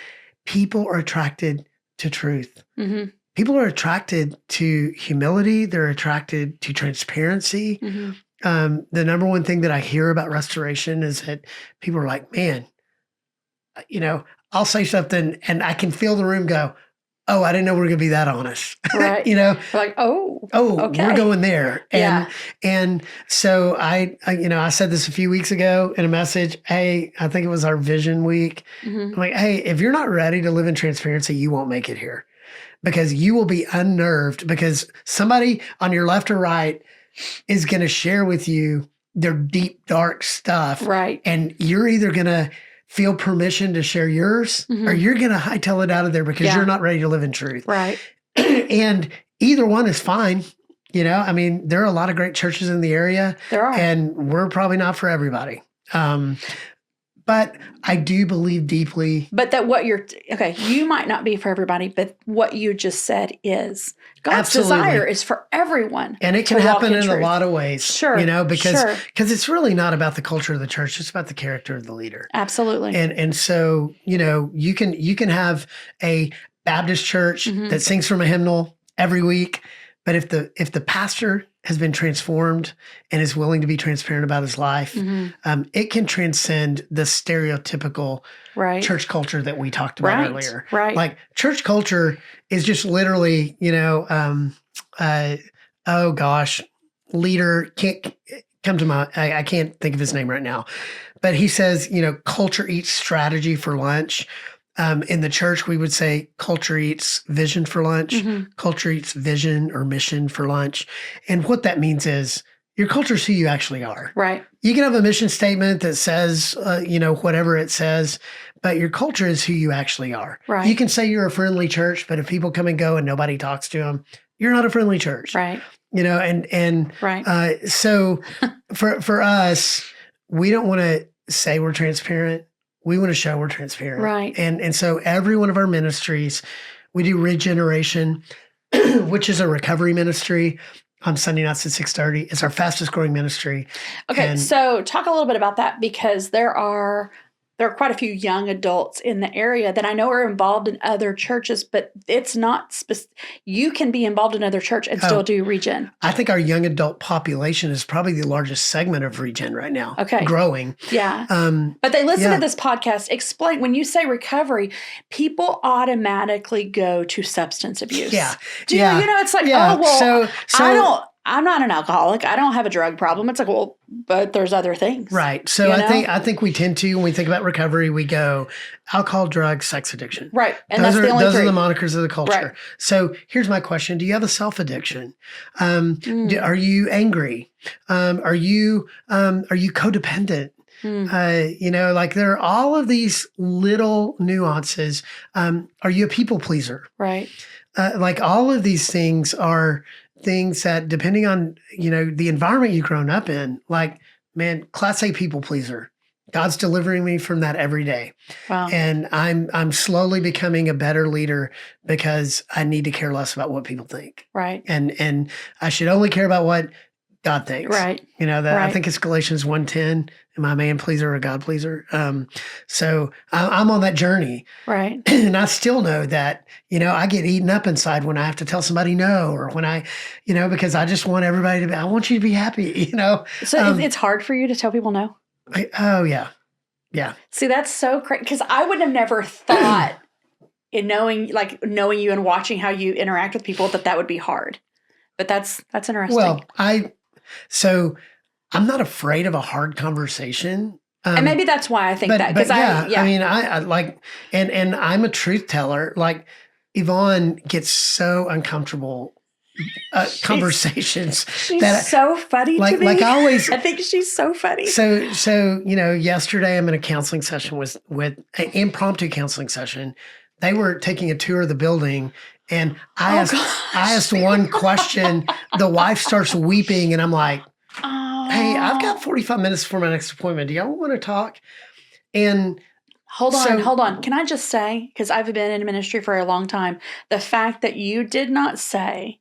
people are attracted to truth. Mm-hmm. People are attracted to humility. They're attracted to transparency. Mm-hmm. The number one thing that I hear about restoration is that people are like, man, I'll say something and I can feel the room go, oh, I didn't know we were going to be that honest. Right. We're like, okay. We're going there. And so I said this a few weeks ago in a message. Hey, I think it was our vision week. Mm-hmm. I'm like, hey, if you're not ready to live in transparency, you won't make it here because you will be unnerved because somebody on your left or right is going to share with you their deep, dark stuff. Right. And you're either going to feel permission to share yours, or you're going to hightail it out of there because you're not ready to live in truth. Right. And either one is fine. There are a lot of great churches in the area. There are. And we're probably not for everybody. But I do believe deeply. But that you might not be for everybody, but what you just said is God's desire is for everyone. And it can happen in a lot of ways. Sure. Because it's really not about the culture of the church. It's about the character of the leader. Absolutely. And so, you can have a Baptist church that sings from a hymnal every week. But if the pastor has been transformed and is willing to be transparent about his life, it can transcend the stereotypical church culture that we talked about earlier. Right. Like church culture is just literally, oh gosh, leader can't come to I can't think of his name right now, but he says, culture eats strategy for lunch. In the church, we would say culture eats vision for lunch, culture eats vision or mission for lunch. And what that means is your culture is who you actually are. Right. You can have a mission statement that says, whatever it says, but your culture is who you actually are. Right. You can say you're a friendly church, but if people come and go and nobody talks to them, you're not a friendly church. Right. So for us, we don't want to say we're transparent. We want to show we're transparent. Right. And so every one of our ministries, we do Regeneration, which is a recovery ministry on Sunday nights at 6:30. It's our fastest growing ministry. Okay, so talk a little bit about that because there are quite a few young adults in the area that I know are involved in other churches, but it's not you can be involved in other church and still do Regen. I think our young adult population is probably the largest segment of Regen right now. Okay. Growing. Yeah. But they listen to this podcast. Explain, when you say recovery, people automatically go to substance abuse. Yeah. It's like, I'm not an alcoholic. I don't have a drug problem. It's like, well, but there's other things. Right. So I think we tend to, when we think about recovery, we go alcohol, drugs, sex addiction. Right. And those that's the only those three. are the monikers of the culture. Right. So here's my question. Do you have a self-addiction? Are you angry? Are you codependent? There are all of these little nuances. Are you a people pleaser? Right. All of these things are things that, depending on, the environment you've grown up in, class A people pleaser. God's delivering me from that every day. Wow. And I'm slowly becoming a better leader because I need to care less about what people think. Right. And I should only care about what God thinks. Right. I think it's Galatians 1:10. Am I a man pleaser or a God pleaser? So I'm on that journey. Right. And I still know that, I get eaten up inside when I have to tell somebody no, or when I, because I just want everybody I want you to be happy, So it's hard for you to tell people no? Oh, yeah. Yeah. See, that's so crazy. Because I would have never thought in knowing you and watching how you interact with people that would be hard. But that's interesting. Well, I'm not afraid of a hard conversation. And maybe that's why I think that. But I like, and I'm a truth teller. Like Yvonne gets so uncomfortable conversations. She's so funny to me. I think she's so funny. So yesterday I'm in a counseling session with an impromptu counseling session. They were taking a tour of the building. And I asked one question. The wife starts weeping, and I'm like, hey, I've got 45 minutes before my next appointment. Do y'all want to talk? And Hold on. Can I just say, because I've been in ministry for a long time, the fact that you did not say,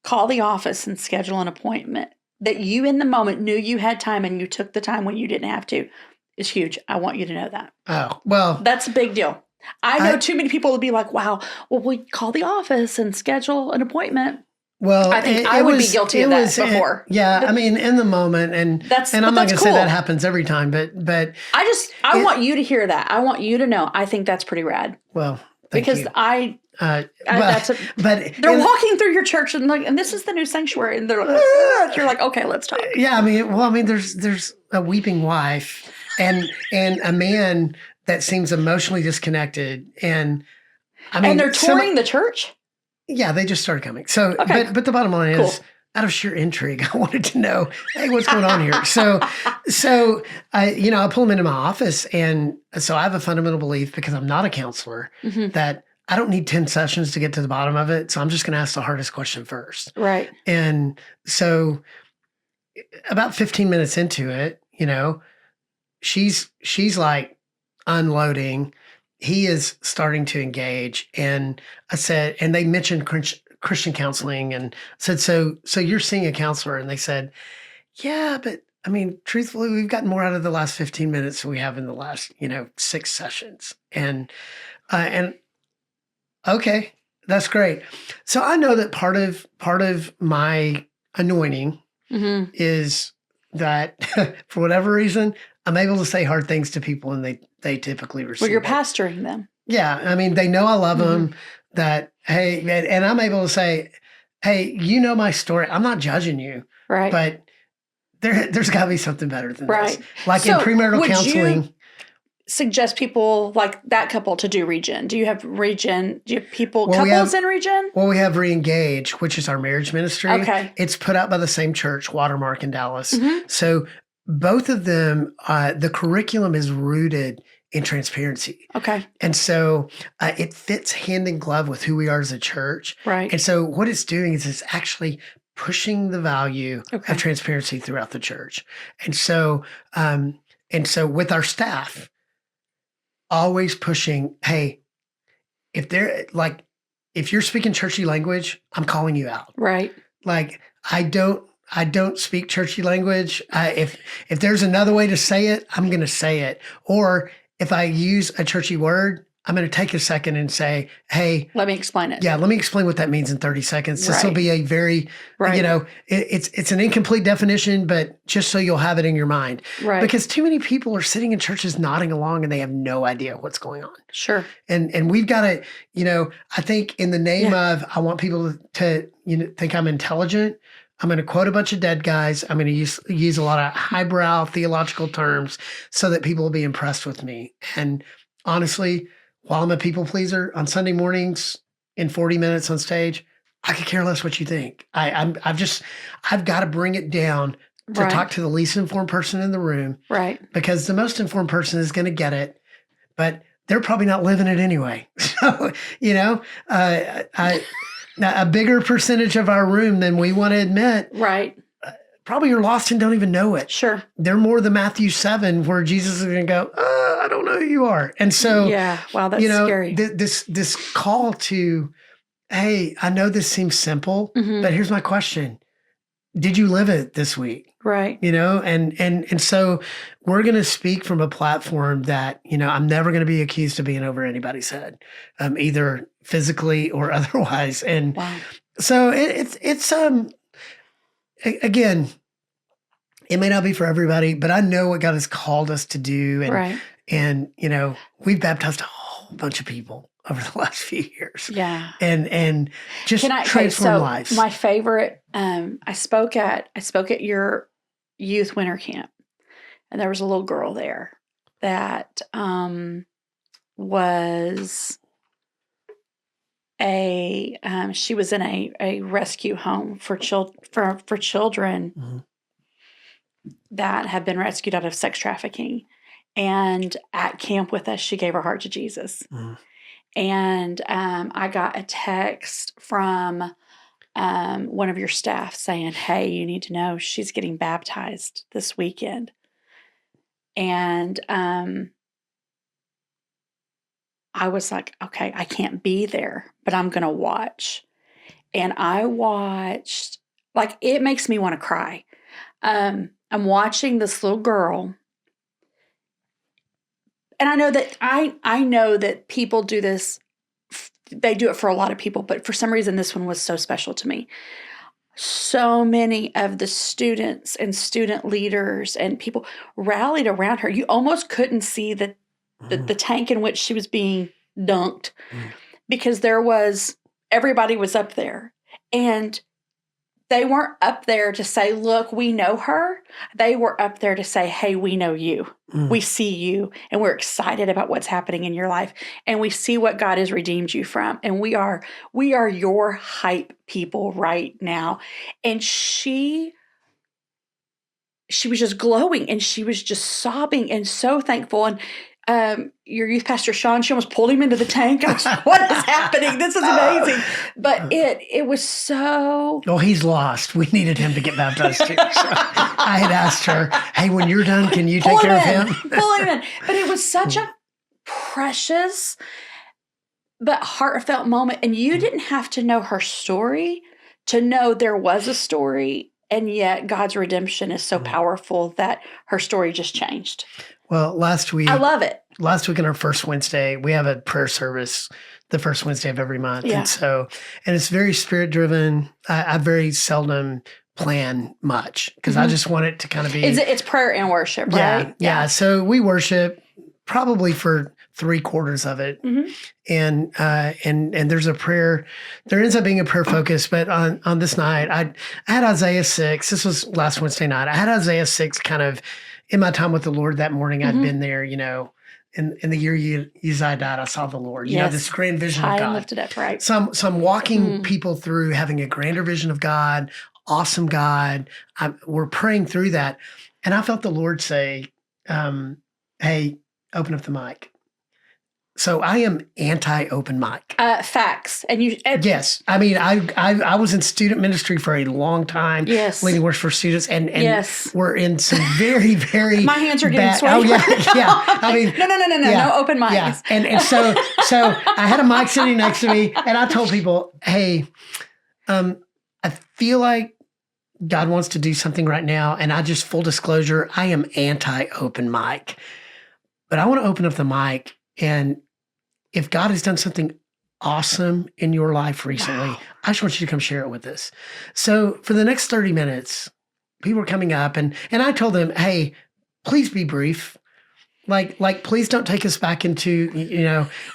call the office and schedule an appointment, that you in the moment knew you had time and you took the time when you didn't have to, is huge. I want you to know that. Oh, well. That's a big deal. I know too many people would be like, wow, well, we call the office and schedule an appointment. Well, I think I would be guilty of that before. I mean, in the moment, and I'm not going to say that happens every time, but I want you to hear that. I want you to know. I think that's pretty rad. Well, because you. They're walking through your church and this is the new sanctuary, and they're like, you're like, okay, let's talk. Yeah, I mean, there's a weeping wife and a man that seems emotionally disconnected, and I mean, and they're touring the church. Yeah, they just started coming. So, okay. but the bottom line is, out of sheer intrigue, I wanted to know, hey, what's going on here? So I pull them into my office, and so I have a fundamental belief, because I'm not a counselor, that I don't need 10 sessions to get to the bottom of it. So I'm just going to ask the hardest question first. Right. And so about 15 minutes into it, she's like unloading. He is starting to engage. And I said, and they mentioned Christian counseling, and I said, so you're seeing a counselor? And they said, yeah, but I mean, truthfully, we've gotten more out of the last 15 minutes than we have in the last, 6 sessions. And okay, that's great. So I know that part of my anointing is that for whatever reason, I'm able to say hard things to people, and they typically receive. Well, you're pastoring them. Yeah, I mean, they know I love them. That, hey, and I'm able to say, hey, my story. I'm not judging you, right? But there's got to be something better than this. Like so in premarital counseling. You suggest people like that couple to do Regen? Do you have Regen? Do you have couples in Regen? Well, we have Reengage, which is our marriage ministry. Okay. It's put out by the same church, Watermark in Dallas. So both of them, the curriculum is rooted in transparency. Okay. And so it fits hand in glove with who we are as a church. Right. And so what it's doing is it's actually pushing the value of transparency throughout the church. And so with our staff, always pushing, hey, if you're speaking churchy language, I'm calling you out. Right. Like I don't speak churchy language. If there's another way to say it, I'm going to say it. Or if I use a churchy word, I'm going to take a second and say, hey, let me explain it. Yeah, let me explain what that means in 30 seconds. This will be a very, it's an incomplete definition, but just so you'll have it in your mind. Right. Because too many people are sitting in churches nodding along and they have no idea what's going on. Sure. And we've got to, I think in the name of, I want people to think I'm intelligent. I'm going to quote a bunch of dead guys. I'm going to use a lot of highbrow theological terms so that people will be impressed with me. And honestly, while I'm a people pleaser on Sunday mornings in 40 minutes on stage, I could care less what you think. I've got to bring it down to talk to the least informed person in the room. Right. Because the most informed person is going to get it, but they're probably not living it anyway. So, a bigger percentage of our room than we want to admit. Right. Probably are lost and don't even know it. Sure. They're more the Matthew 7 where Jesus is going to go, I don't know who you are. And so, yeah, wow, that's scary. This call to, hey, I know this seems simple, but here's my question. Did you live it this week? Right. And so we're going to speak from a platform that, I'm never going to be accused of being over anybody's head, either physically or otherwise. And so it's again, it may not be for everybody, but I know what God has called us to do. And we've baptized a whole bunch of people over the last few years. Yeah. And just transform lives. My favorite, I spoke at your youth winter camp, and there was a little girl there that was she was in a rescue home for children that have been rescued out of sex trafficking. And at camp with us, she gave her heart to Jesus. And I got a text from one of your staff saying, hey, you need to know she's getting baptized this weekend. And I was like, okay, I can't be there, but I'm going to watch. And I watched, like, it makes me want to cry. I'm watching this little girl. And I know that people do this. They do it for a lot of people, but for some reason, this one was so special to me. So many of the students and student leaders and people rallied around her. You almost couldn't see the tank in which she was being dunked because everybody was up there. And they weren't up there to say, look, we know her. They were up there to say, hey, we know you. We see you, and we're excited about what's happening in your life. And we see what God has redeemed you from. And we are your hype people right now. And she was just glowing, and she was just sobbing and so thankful. And your youth pastor, Sean, she almost pulled him into the tank. I was like, what is happening? This is amazing. But it was so... Well, he's lost. We needed him to get baptized too. So I had asked her, hey, when you're done, can you take care of him? Pull him in. But it was such a precious but heartfelt moment. And you didn't have to know her story to know there was a story. And yet God's redemption is so powerful that her story just changed. Well, last week... I love it. Last week on our first Wednesday, we have a prayer service the first Wednesday of every month. Yeah. And it's very spirit-driven. I very seldom plan much because I just want it to kind of be... It's prayer and worship, right? Yeah. So we worship probably for 3/4 of it. And there's a prayer. There ends up being a prayer focus, but on this night, I had Isaiah 6. This was last Wednesday night. I had Isaiah 6 kind of in my time with the Lord that morning. I'd been there, in the year Uzziah died, I saw the Lord. You know, this grand vision of God. High and lifted up, right? So I'm walking people through having a grander vision of God, awesome God. We're praying through that. And I felt the Lord say, hey, open up the mic. So I am anti-open mic. Facts. And you... yes. I mean, I was in student ministry for a long time. Yes. Leading worship for students. And yes. we're in some very, very... My hands are getting sweaty. Oh, yeah. I mean... No. Yeah, no open mics. Yeah. And so I had a mic sitting next to me, and I told people, hey, I feel like God wants to do something right now. And I just, full disclosure, I am anti-open mic. But I want to open up the mic, and if God has done something awesome in your life recently, I just want you to come share it with us. So for the next 30 minutes, people are coming up, and I told them, hey, please be brief. Like, please don't take us back into,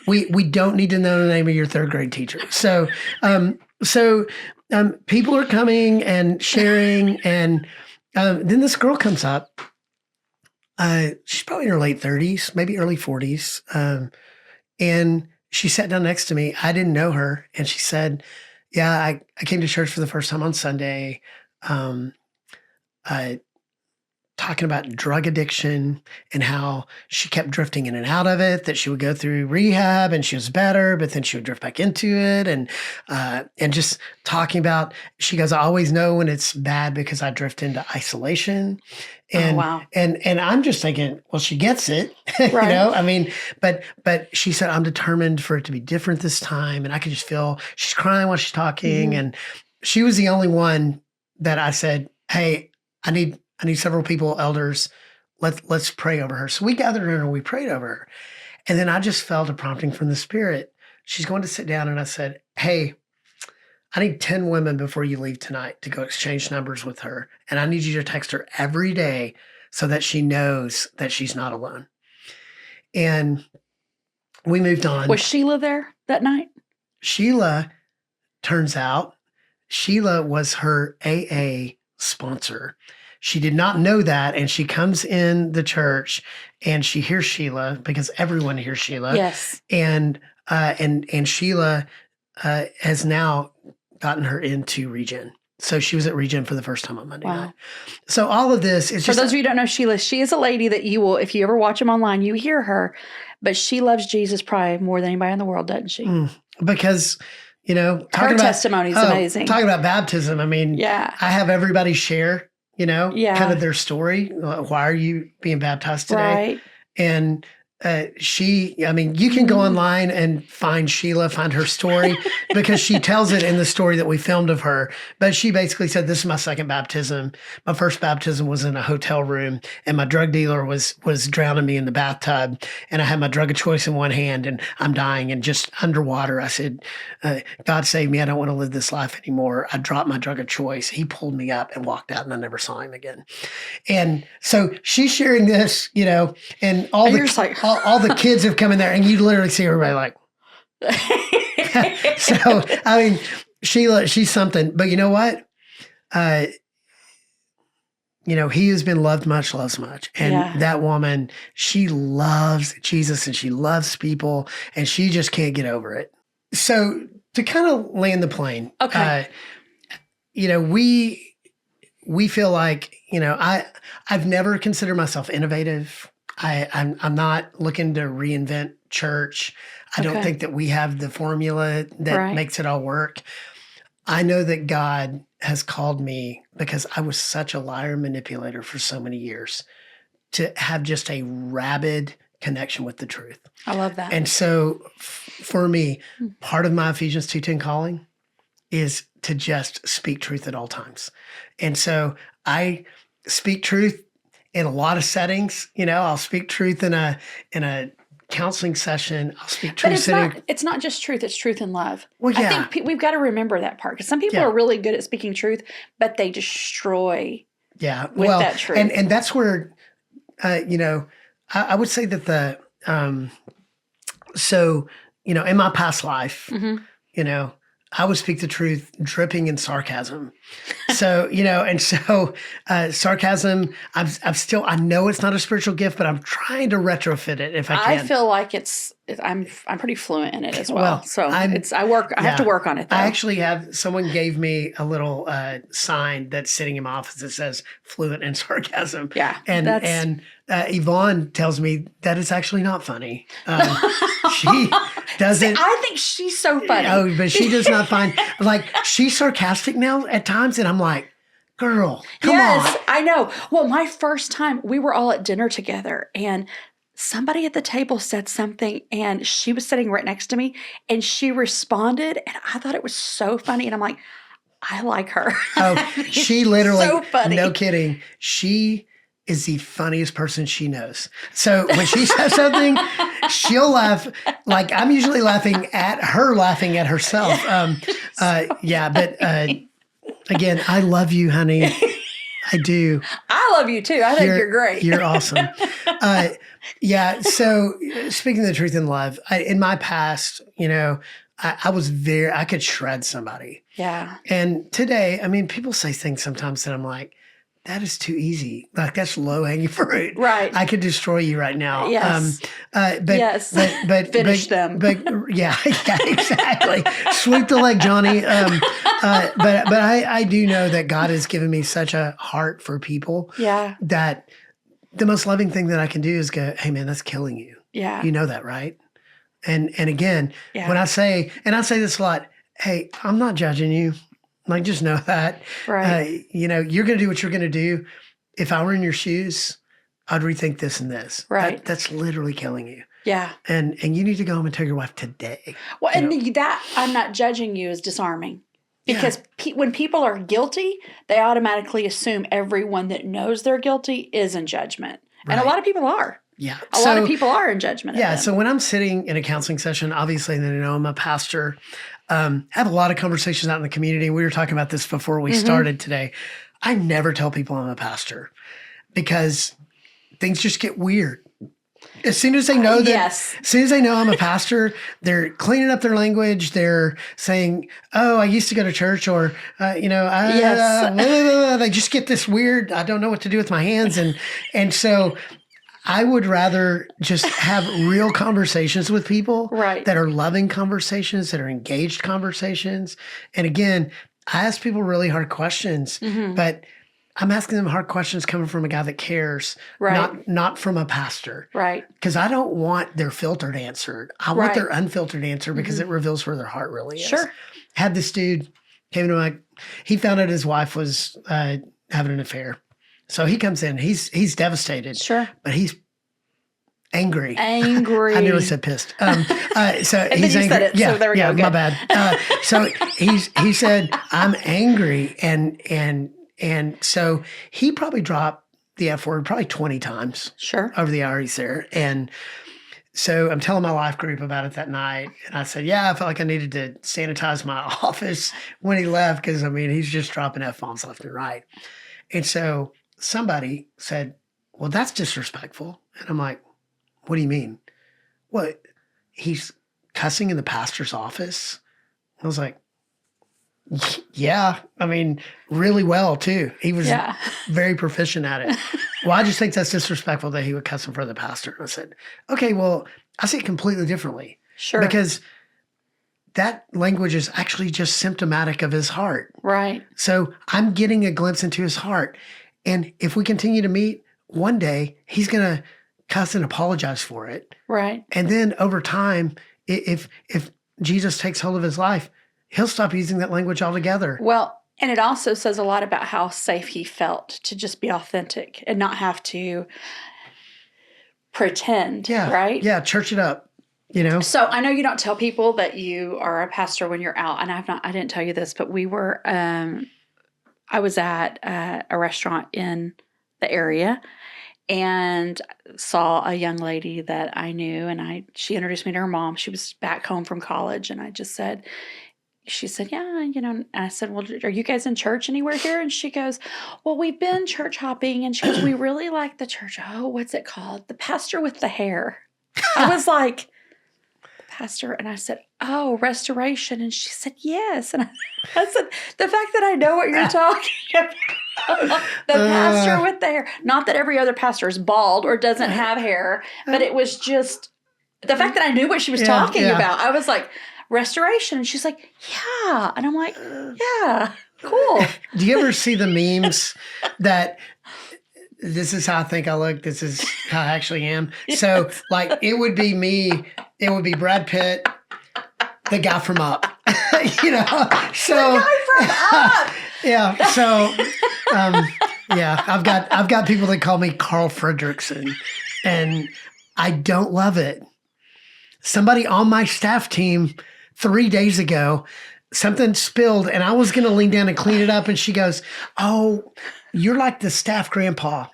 we don't need to know the name of your third grade teacher. So people are coming and sharing, and then this girl comes up. She's probably in her late 30s, maybe early 40s. And she sat down next to me. I didn't know her. And she said, yeah, I came to church for the first time on Sunday, talking about drug addiction and how she kept drifting in and out of it, that she would go through rehab and she was better, but then she would drift back into it. And just talking about, she goes, I always know when it's bad because I drift into isolation. And, wow. and I'm just thinking, well, she gets it, Right. I mean, but she said, I'm determined for it to be different this time. And I could just feel she's crying while she's talking. And she was the only one that I said, hey, I need several people, elders, let's pray over her. So we gathered her and we prayed over her. And then I just felt a prompting from the Spirit. She's going to sit down, and I said, hey, I need 10 women before you leave tonight to go exchange numbers with her. And I need you to text her every day so that she knows that she's not alone. And we moved on. Was Sheila there that night? Sheila, turns out, Sheila was her AA sponsor. She did not know that, and she comes in the church and she hears Sheila, because everyone hears Sheila. Yes. And Sheila has now gotten her into Regen. So she was at Regen for the first time on Monday night. So all of this is for just... those of you who don't know Sheila, she is a lady that you will, if you ever watch them online, you hear her, but she loves Jesus probably more than anybody in the world, doesn't she? Because... her testimony is amazing. Talking about baptism, I mean, I have everybody share, kind of their story. Why are you being baptized today? Right. And you can go online and find Sheila, find her story, because she tells it in the story that we filmed of her. But she basically said, this is my second baptism. My first baptism was in a hotel room, and my drug dealer was drowning me in the bathtub. And I had my drug of choice in one hand, and I'm dying and just underwater. I said, God save me. I don't want to live this life anymore. I dropped my drug of choice. He pulled me up and walked out, and I never saw him again. And so she's sharing this, and all the kids have come in there, and you literally see everybody like. So, I mean, Sheila, she's something. But you know what? He has been loved much, loves much. And that woman, she loves Jesus and she loves people, and she just can't get over it. So to kind of land the plane, okay. We feel like, I've never considered myself innovative. I'm not looking to reinvent church. I don't think that we have the formula that makes it all work. I know that God has called me, because I was such a liar and manipulator for so many years, to have just a rabid connection with the truth. I love that. And so for me, part of my Ephesians 2:10 calling is to just speak truth at all times. And so I speak truth in a lot of settings. I'll speak truth in a counseling session. I'll speak truth. But it's not just truth. It's truth and love. Well, yeah. I think we've got to remember that part, because some people are really good at speaking truth, but they destroy with that truth. And that's where, I would say that in my past life, I would speak the truth dripping in sarcasm. So, sarcasm, I know it's not a spiritual gift, but I'm trying to retrofit it if I can. I feel like I'm pretty fluent in it as well. So I have to work on it though. I actually someone gave me a little sign that's sitting in my office that says fluent in sarcasm. Yeah. And Yvonne tells me that it's actually not funny. She doesn't. I think she's so funny. Oh, but she does not find, like, she's sarcastic now at times, and I'm like, girl, come on. Yes, I know. Well, my first time, we were all at dinner together, and somebody at the table said something, and she was sitting right next to me, and she responded, and I thought it was so funny, and I'm like, I like her. Oh, she literally, so funny. No kidding, she is the funniest person she knows. So when she says something, she'll laugh. Like, I'm usually laughing at her laughing at herself. But again, I love you, honey. I do. I love you too. I think you're great. You're awesome. So speaking the truth in love, in my past, I could shred somebody. Yeah. And today, I mean, people say things sometimes that I'm like, that is too easy. Like, that's low hanging fruit. Right. I could destroy you right now. Yes. But finish them. But yeah, exactly. Sweep the leg, Johnny. But I do know that God has given me such a heart for people. Yeah. That the most loving thing that I can do is go, hey man, that's killing you. Yeah. You know that, right? And again, when I say this a lot, hey, I'm not judging you. Like, just know that, right. You're going to do what you're going to do. If I were in your shoes, I'd rethink this and this. Right. That's literally killing you. Yeah. And you need to go home and tell your wife today. Well, that I'm not judging you is disarming, because when people are guilty, they automatically assume everyone that knows they're guilty is in judgment. Right. And a lot of people are. Yeah. A lot of people are in judgment. Yeah. So when I'm sitting in a counseling session, obviously, I'm a pastor. Have a lot of conversations out in the community. We were talking about this before we started today. I never tell people I'm a pastor, because things just get weird. As soon as they know as soon as they know I'm a pastor, they're cleaning up their language. They're saying, "Oh, I used to go to church," or they just get this weird. I don't know what to do with my hands, and so I would rather just have real conversations with people, right, that are loving conversations, that are engaged conversations. And again, I ask people really hard questions, but I'm asking them hard questions coming from a guy that cares, right, not from a pastor. Right. Because I don't want their filtered answer. I want their unfiltered answer, because it reveals where their heart really is. Sure. Had this dude came into he found out his wife was having an affair. So he comes in, he's devastated. Sure. But Angry. Angry. I nearly said pissed. So and he's then you angry. said it. Yeah, So there we go. my bad. So he said, I'm angry. And so he probably dropped the F word probably 20 times. Sure. Over the hour he's there. And so I'm telling my life group about it that night. And I said, I felt like I needed to sanitize my office when he left. Cause I mean, he's just dropping F-bombs left and right. And so somebody said, well, that's disrespectful. And I'm like, what do you mean? What? He's cussing in the pastor's office? I was like, yeah. I mean, really well too. He was very proficient at it. Well, I just think that's disrespectful that he would cuss in front of the pastor. And I said, okay, well, I see it completely differently. Sure. Because that language is actually just symptomatic of his heart. Right. So I'm getting a glimpse into his heart. And if we continue to meet, one day he's going to cuss and apologize for it. Right. And then over time, if Jesus takes hold of his life, he'll stop using that language altogether. Well, and it also says a lot about how safe he felt to just be authentic and not have to pretend. Yeah. Right. Yeah. Church it up. So I know you don't tell people that you are a pastor when you're out, and I didn't tell you this, but we were, I was at a restaurant in the area and saw a young lady that I knew, and she introduced me to her mom. She was back home from college, and she said, yeah, and I said, well, are you guys in church anywhere here? And she goes, well, we've been church hopping, and she goes, we really like the church. Oh, what's it called? The pastor with the hair. I was like, pastor, and I said, oh, Restoration. And she said, yes. And I said, the fact that I know what you're talking about, the pastor with the hair. Not that every other pastor is bald or doesn't have hair, but it was just the fact that I knew what she was talking about. I was like, Restoration. And she's like, yeah. And I'm like, yeah, cool. Do you ever see the memes that this is how I think I look, this is how I actually am? Yes. So like it would be me, it would be Brad Pitt, the guy from Up. So the guy from Up. Yeah. So I've got people that call me Carl Fredrickson, and I don't love it. Somebody on my staff team 3 days ago, something spilled and I was going to lean down and clean it up. And she goes, oh, you're like the staff grandpa.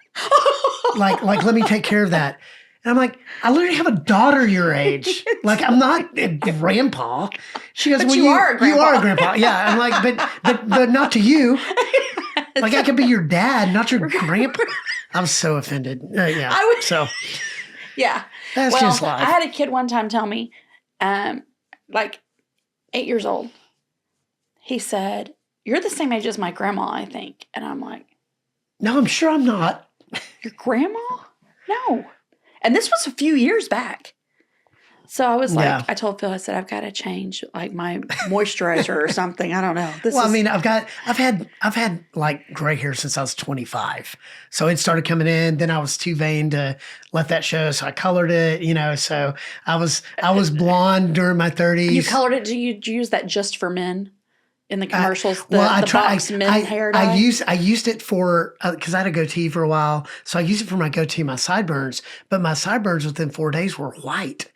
like, let me take care of that. And I'm like, I literally have a daughter your age. Like, I'm not a grandpa. She goes, but well, you are a grandpa. You are a grandpa. Yeah. I'm like, but not to you. Like, I could be your dad, not your grandpa. I'm so offended. Yeah. Yeah. That's just life. I had a kid one time tell me, like 8 years old, he said, you're the same age as my grandma, I think. And I'm like, no, I'm sure I'm not. Your grandma? No. And this was a few years back. So I was like, I told Phil, I said, I've got to change like my moisturizer or something. I don't know. I mean, I've had like gray hair since I was 25. So it started coming in. Then I was too vain to let that show. So I colored it, so I was blonde during my 30s. You colored it. Do you use that Just for Men in the commercials? Box men hair dye? I used it for, because I had a goatee for a while. So I used it for my goatee, my sideburns. But my sideburns within 4 days were white.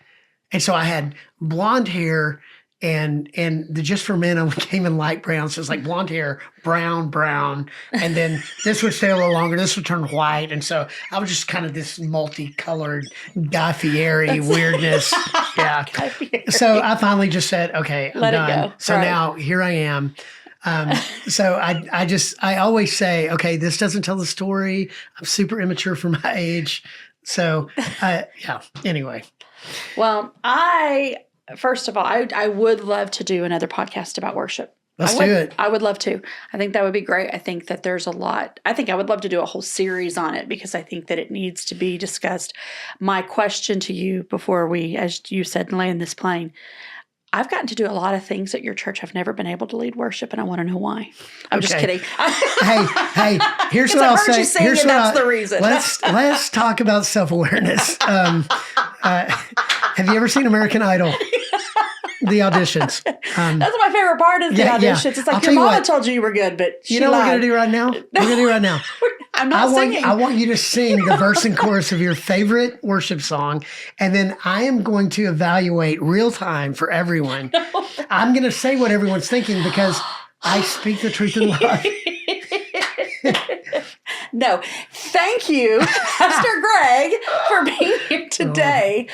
And so I had blonde hair and the Just for Men came in light brown. So it's like blonde hair, brown. And then this would stay a little longer. This would turn white. And so I was just kind of this multicolored Guy Fieri weirdness. Yeah. So I finally just said, okay, I'm Let done. it go. So now here I am. So I always say, okay, this doesn't tell the story. I'm super immature for my age. So anyway. Well, first of all, I would love to do another podcast about worship. Let's do it. I would love to. I think that would be great. I think that there's a lot. I think I would love to do a whole series on it because I think that it needs to be discussed. My question to you before we, as you said, land this plane, I've gotten to do a lot of things at your church. I've never been able to lead worship, and I want to know why. I'm just kidding. Hey, here's what I'll say. Here's that's the reason. Let's talk about self-awareness. Have you ever seen American Idol? The auditions. That's my favorite part is the auditions. It's like your mama told you were good, but she you know what lied. we're going to do right now? We're going to do right now. I'm not singing. I want you to sing the verse and chorus of your favorite worship song, and then I am going to evaluate real time for everyone. No. I'm going to say what everyone's thinking because I speak the truth in love. No, thank you, Pastor Greg, for being here today.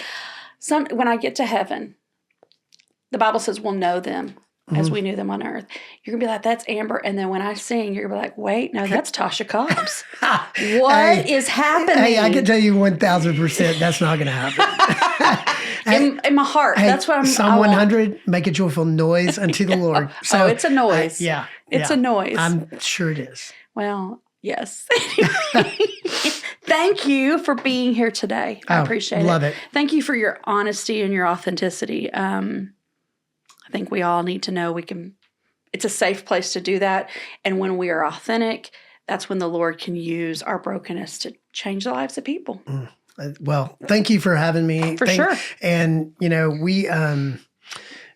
When I get to heaven, the Bible says we'll know them as we knew them on earth. You're going to be like, that's Amber. And then when I sing, you're going to be like, wait, no, that's Tasha Cobbs. What is happening? Hey, I can tell you 1,000% that's not going to happen. In my heart. That's what I'm Psalm 100, make a joyful noise unto the Lord. So it's a noise. It's a noise. I'm sure it is. Well, yes. Thank you for being here today. I appreciate it. Love it. Thank you for your honesty and your authenticity. I think we all need to know it's a safe place to do that. And when we are authentic, that's when the Lord can use our brokenness to change the lives of people. Well, thank you for having me. For sure. And,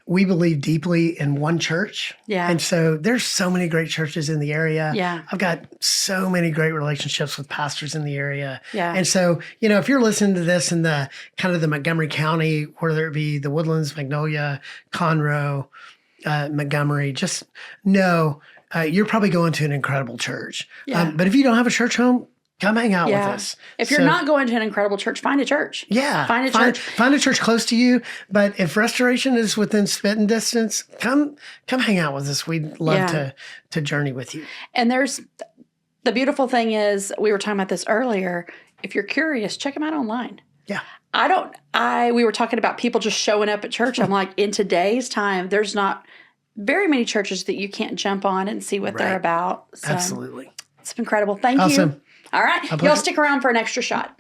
we believe deeply in one church. Yeah. And so there's so many great churches in the area. Yeah. I've got so many great relationships with pastors in the area. Yeah. And so, if you're listening to this in the kind of the Montgomery County, whether it be the Woodlands, Magnolia, Conroe, Montgomery, just know you're probably going to an incredible church. Yeah. But if you don't have a church home, come hang out with us. If you're not going to an incredible church, find a church. Yeah. Find a church. Find a church close to you. But if Restoration is within spitting distance, come hang out with us. We'd love to journey with you. And the beautiful thing is, we were talking about this earlier. If you're curious, check them out online. Yeah. We were talking about people just showing up at church. I'm like, in today's time, there's not very many churches that you can't jump on and see what they're about. So absolutely. It's incredible. Thank you. All right. Y'all stick around for an extra shot.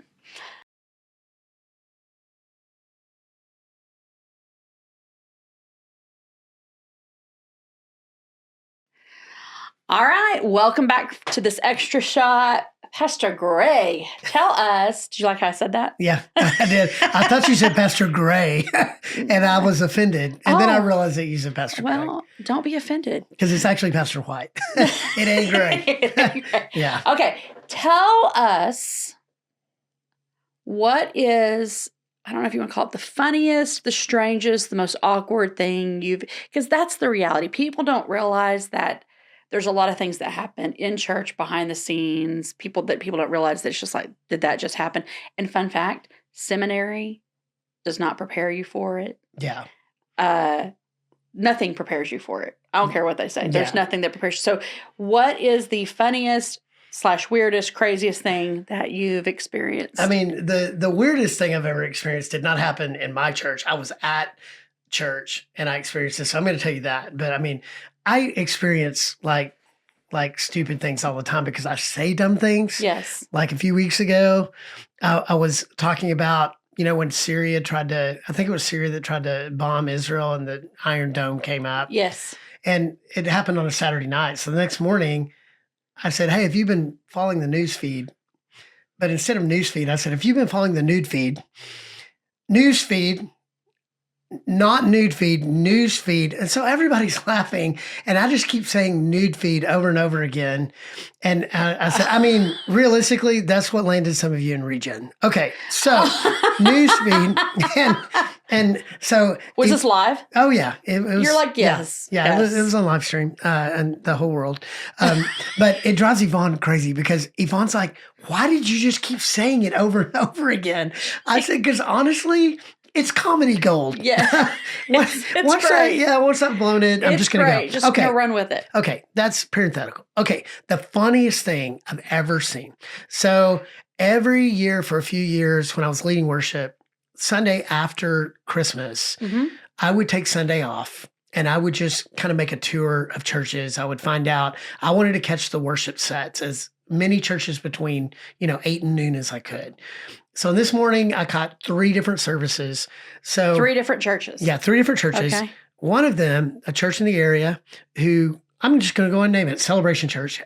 All right. Welcome back to this extra shot. Pastor Gray, tell us, did you like how I said that? Yeah, I did. I thought you said Pastor Gray, and I was offended. And then I realized that you said Pastor Gray. Well, don't be offended. Because it's actually Pastor White. It ain't Gray. Yeah. Okay. Tell us what is, I don't know if you want to call it the funniest, the strangest, the most awkward thing because that's the reality. People don't realize that there's a lot of things that happen in church behind the scenes, people don't realize that it's just like, did that just happen? And fun fact, seminary does not prepare you for it. Yeah. Nothing prepares you for it. I don't care what they say. There's nothing that prepares you. So what is the funniest / weirdest, craziest thing that you've experienced? I mean, the weirdest thing I've ever experienced did not happen in my church. I was at church and I experienced this. So I'm going to tell you that. But I mean, I experience like stupid things all the time because I say dumb things. Yes. Like a few weeks ago, I was talking about, when Syria I think it was Syria that tried to bomb Israel and the Iron Dome came up. Yes. And it happened on a Saturday night. So the next morning I said, hey, have you been following the news feed? But instead of news feed, I said, if you've been following the news feed, not nude feed, news feed. And so everybody's laughing. And I just keep saying nude feed over and over again. And I said, I mean, realistically, that's what landed some of you in regen. Okay. So news feed. And so. Was this live? Oh, yeah. It was, You're like, yes. Yeah. Yes. It was on live stream and the whole world. But it drives Yvonne crazy because Yvonne's like, why did you just keep saying it over and over again? I said, because honestly, it's comedy gold. Yeah. Once great. I've blown it, I'm just going to go. Just gonna run with it. Okay. That's parenthetical. Okay. The funniest thing I've ever seen. So every year for a few years when I was leading worship, Sunday after Christmas, I would take Sunday off and I would just kind of make a tour of churches. I would find out, I wanted to catch the worship sets as many churches between, 8 and noon as I could. So this morning I caught 3 different services. So 3 different churches. Yeah, 3 different churches. Okay. One of them, a church in the area who I'm just going to go and name it, Celebration Church.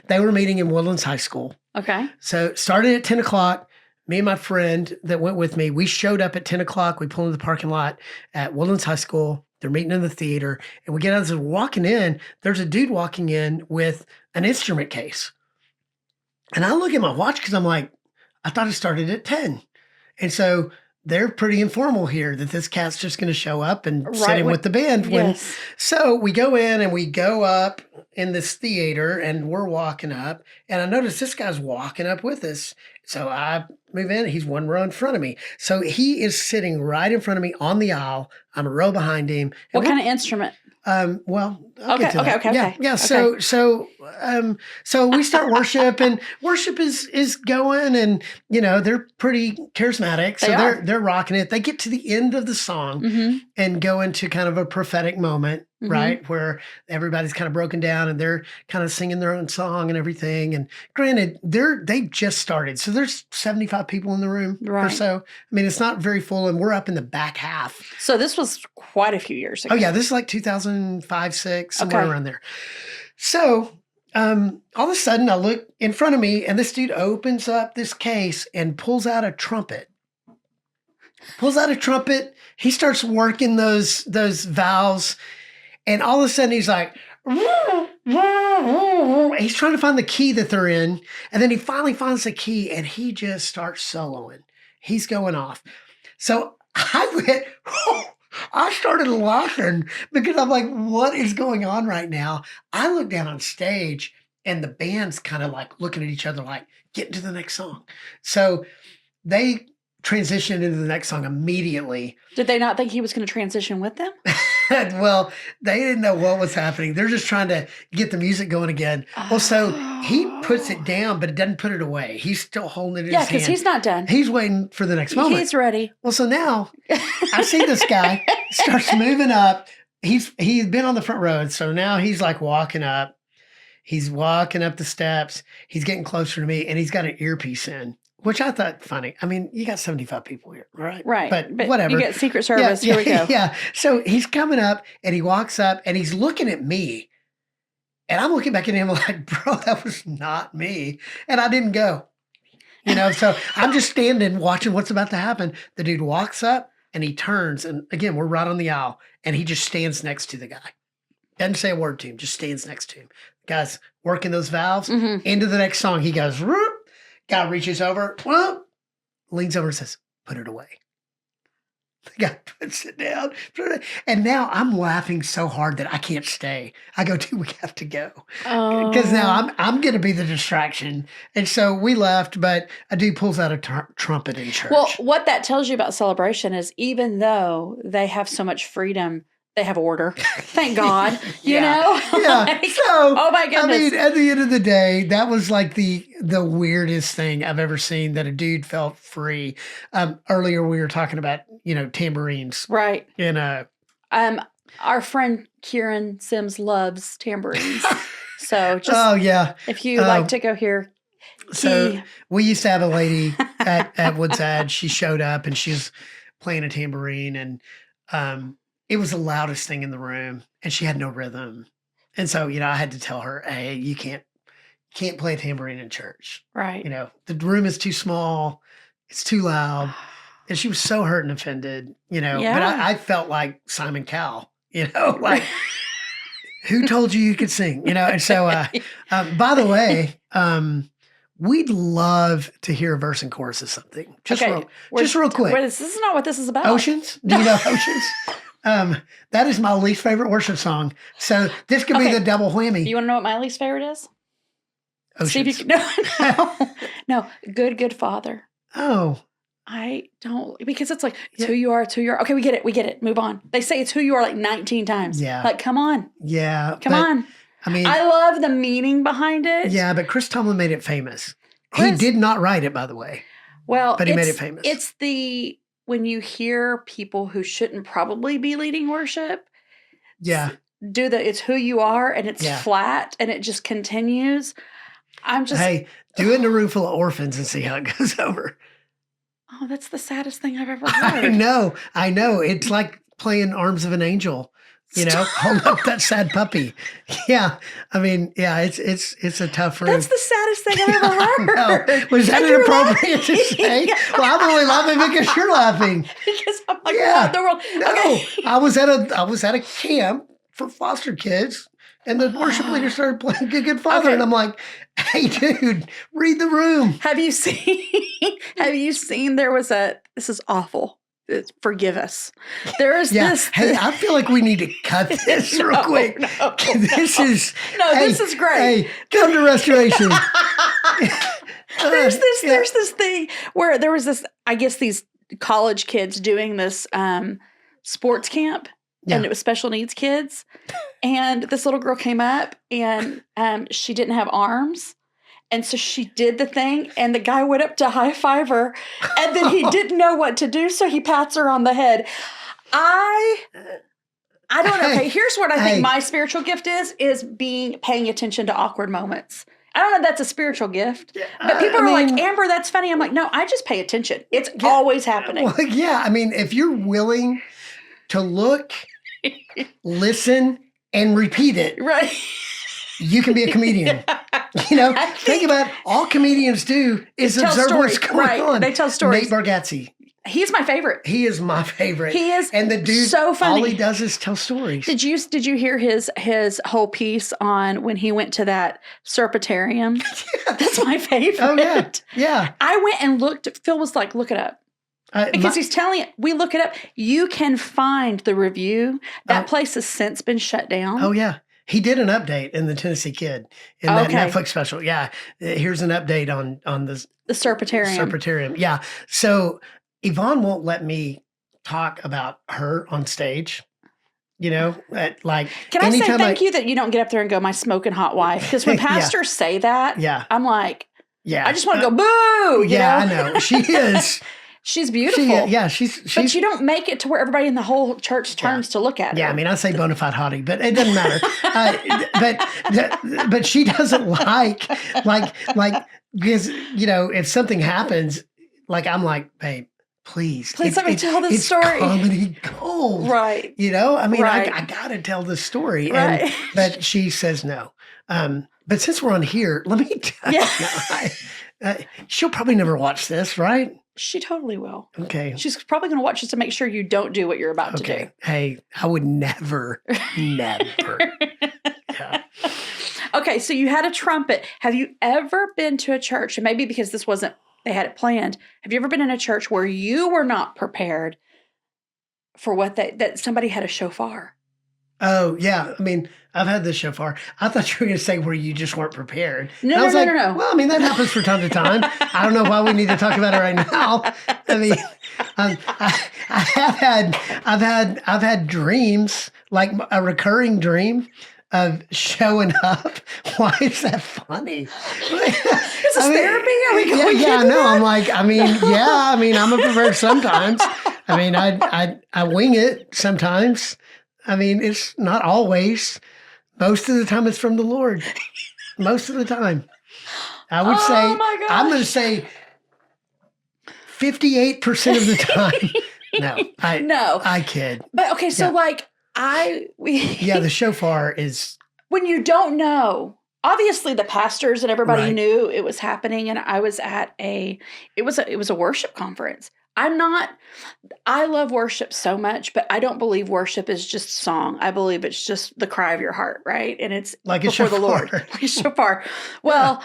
They were meeting in Woodlands High School. Okay. So started at 10 o'clock. Me and my friend that went with me, we showed up at 10 o'clock. We pulled into the parking lot at Woodlands High School. They're meeting in the theater. And we get out as we're walking in. There's a dude walking in with an instrument case. And I look at my watch because I'm like, I thought it started at 10. And so they're pretty informal here that this cat's just going to show up and sit in with the band. So we go in and we go up in this theater and we're walking up. And I notice this guy's walking up with us. So I move in. He's one row in front of me. So he is sitting right in front of me on the aisle. I'm a row behind him. What kind of instrument? Well, I'll get to that. Okay. Yeah. So we start worship, and worship is going, and they're pretty charismatic, so they're rocking it. They get to the end of the song and go into kind of a prophetic moment, right, where everybody's kind of broken down and they're kind of singing their own song and everything. And granted, they've just started, so there's 75 people in the room or so. I mean, it's not very full, and we're up in the back half. So this was quite a few years ago. Oh yeah, this is like 2005, 6, somewhere around there. So all of a sudden, I look in front of me, and this dude opens up this case and pulls out a trumpet. He starts working those valves, and all of a sudden, he's like, he's trying to find the key that they're in, and then he finally finds the key, and he just starts soloing. He's going off. So I started laughing because I'm like, what is going on right now? I look down on stage and the band's kind of like looking at each other like, get into the next song. So they transitioned into the next song immediately. Did they not think he was going to transition with them? Well, they didn't know what was happening. They're just trying to get the music going again. Well, so he puts it down, but it doesn't put it away. He's still holding it in his hand. Yeah, because he's not done. He's waiting for the next moment. He's ready. Well, so now I see this guy starts moving up. He's been on the front row, and so now he's like walking up. He's walking up the steps. He's getting closer to me, and he's got an earpiece in, which I thought funny. I mean, you got 75 people here, right? Right. But whatever. You get Secret Service. Here we go. Yeah. So he's coming up, and he walks up, and he's looking at me. And I'm looking back at him like, bro, that was not me. And I didn't go. So I'm just standing watching what's about to happen. The dude walks up, and he turns, and again, we're right on the aisle, and he just stands next to the guy. Doesn't say a word to him, just stands next to him. The guy's working those valves. Into the next song, he goes, whoop. Guy reaches over, leans over and says, put it away. The guy puts it down. And now I'm laughing so hard that I can't stay. I go, dude, we have to go. Because now I'm going to be the distraction. And so we left, but a dude pulls out a trumpet in church. Well, what that tells you about celebration is even though they have so much freedom, they have order. Thank God. You know? Yeah. Like, so, oh my goodness. I mean, at the end of the day, that was like the weirdest thing I've ever seen, that a dude felt free. Earlier we were talking about, tambourines. Right. Our friend Kieran Sims loves tambourines. So just if you like to go here. So we used to have a lady at Woodside. She showed up and she was playing a tambourine, and it was the loudest thing in the room, and she had no rhythm. And so, I had to tell her, hey, you can't play a tambourine in church. Right. The room is too small. It's too loud. And she was so hurt and offended, but I felt like Simon Cowell, like, who told you could sing, And so, by the way, we'd love to hear a verse and chorus of something. Just real quick. This is not what this is about. Oceans? Do you know Oceans? That is my least favorite worship song. So this could be the double whammy. You want to know what my least favorite is? Oceans. See if you can, no. Good Father. Oh. I don't, because it's like, it's who you are, it's who you are. Okay, we get it. Move on. They say it's who you are like 19 times. Yeah. Like, come on. Yeah. Come on. I mean, I love the meaning behind it. Yeah, but Chris Tomlin made it famous. He did not write it, by the way. Well, but he made it famous. It's when you hear people who shouldn't probably be leading worship. Yeah. It's who you are, and it's flat, and it just continues. Hey, do it in a room full of orphans and see how it goes over. Oh, that's the saddest thing I've ever heard. I know. It's like playing Arms of an Angel, hold up that sad puppy. Yeah. I mean, it's a tough room. That's the saddest thing I've ever heard. Was that inappropriate to say? Yeah. Well, I'm only laughing because you're laughing. Because I'm like, what in the world? No, Okay. I was at a camp for foster kids, And the worship leader started playing Good Good Father. Okay. And I'm like, hey, dude, read the room. Have you seen there was this is awful. Forgive us. There is this. Hey, I feel like we need to cut this real quick. This is great. Hey, come to Restoration. There's this thing where there was this, I guess these college kids doing this sports camp. And it was special needs kids. And this little girl came up and she didn't have arms. And so she did the thing and the guy went up to high five her and then he didn't know what to do. So he pats her on the head. I don't know. Okay, here's what I think my spiritual gift is paying attention to awkward moments. I don't know if that's a spiritual gift, but people are like, Amber, that's funny. I'm like, no, I just pay attention. It's always happening. Well, I mean, if you're willing to look, listen, and repeat it, right? You can be a comedian. Think about all comedians do is observe what's going on. They tell stories. Nate Bargatze. He's my favorite. He is my favorite. He is, and the dude, so funny. All he does is tell stories. Did you hear his whole piece on when he went to that serpentarium? That's my favorite. Oh yeah. I went and looked. Phil was like, "Look it up." Because he's telling it, we look it up. You can find the review. That place has since been shut down. Oh yeah. He did an update in the Tennessee Kid in that Netflix special. Yeah. Here's an update on the serpentarium. Serpentarium. Yeah. So Yvonne won't let me talk about her on stage. Can I say thank you that you don't get up there and go, my smoking hot wife? Because when pastors say that, I'm like, I just want to go, boo. You know? I know. She is. She's beautiful. She's. But you don't make it to where everybody in the whole church turns to look at her. Yeah, I mean, I say bona fide hottie, but it doesn't matter. But she doesn't like because if something happens, I'm like, babe, please let me tell this story. Comedy gold, right? I mean, I gotta tell the story, right? But she says no. But since we're on here, let me tell you, she'll probably never watch this, right? She totally will. Okay. She's probably going to watch this to make sure you don't do what you're about to do. Hey, I would never. Yeah. Okay, so you had a trumpet. Have you ever been to a church, and maybe because they had it planned, have you ever been in a church where you were not prepared for that somebody had a shofar? Oh, yeah. I mean, I've had the shofar. I thought you were going to say where you just weren't prepared. No. Well, I mean, that happens from time to time. I don't know why we need to talk about it right now. I mean, I've had dreams, like a recurring dream of showing up. Why is that funny? Is this therapy? Are we going I'm like, I'm a pervert sometimes. I mean, I wing it sometimes. I mean, it's not always. Most of the time, it's from the Lord. Most of the time. I would say, my gosh. I'm going to say 58% of the time. No, I kid. But okay, so the shofar is. When you don't know, obviously the pastors and everybody knew it was happening, and I was at it was a worship conference. I love worship so much, but I don't believe worship is just song. I believe it's just the cry of your heart, right? And it's like before the Lord, like a shofar. Well,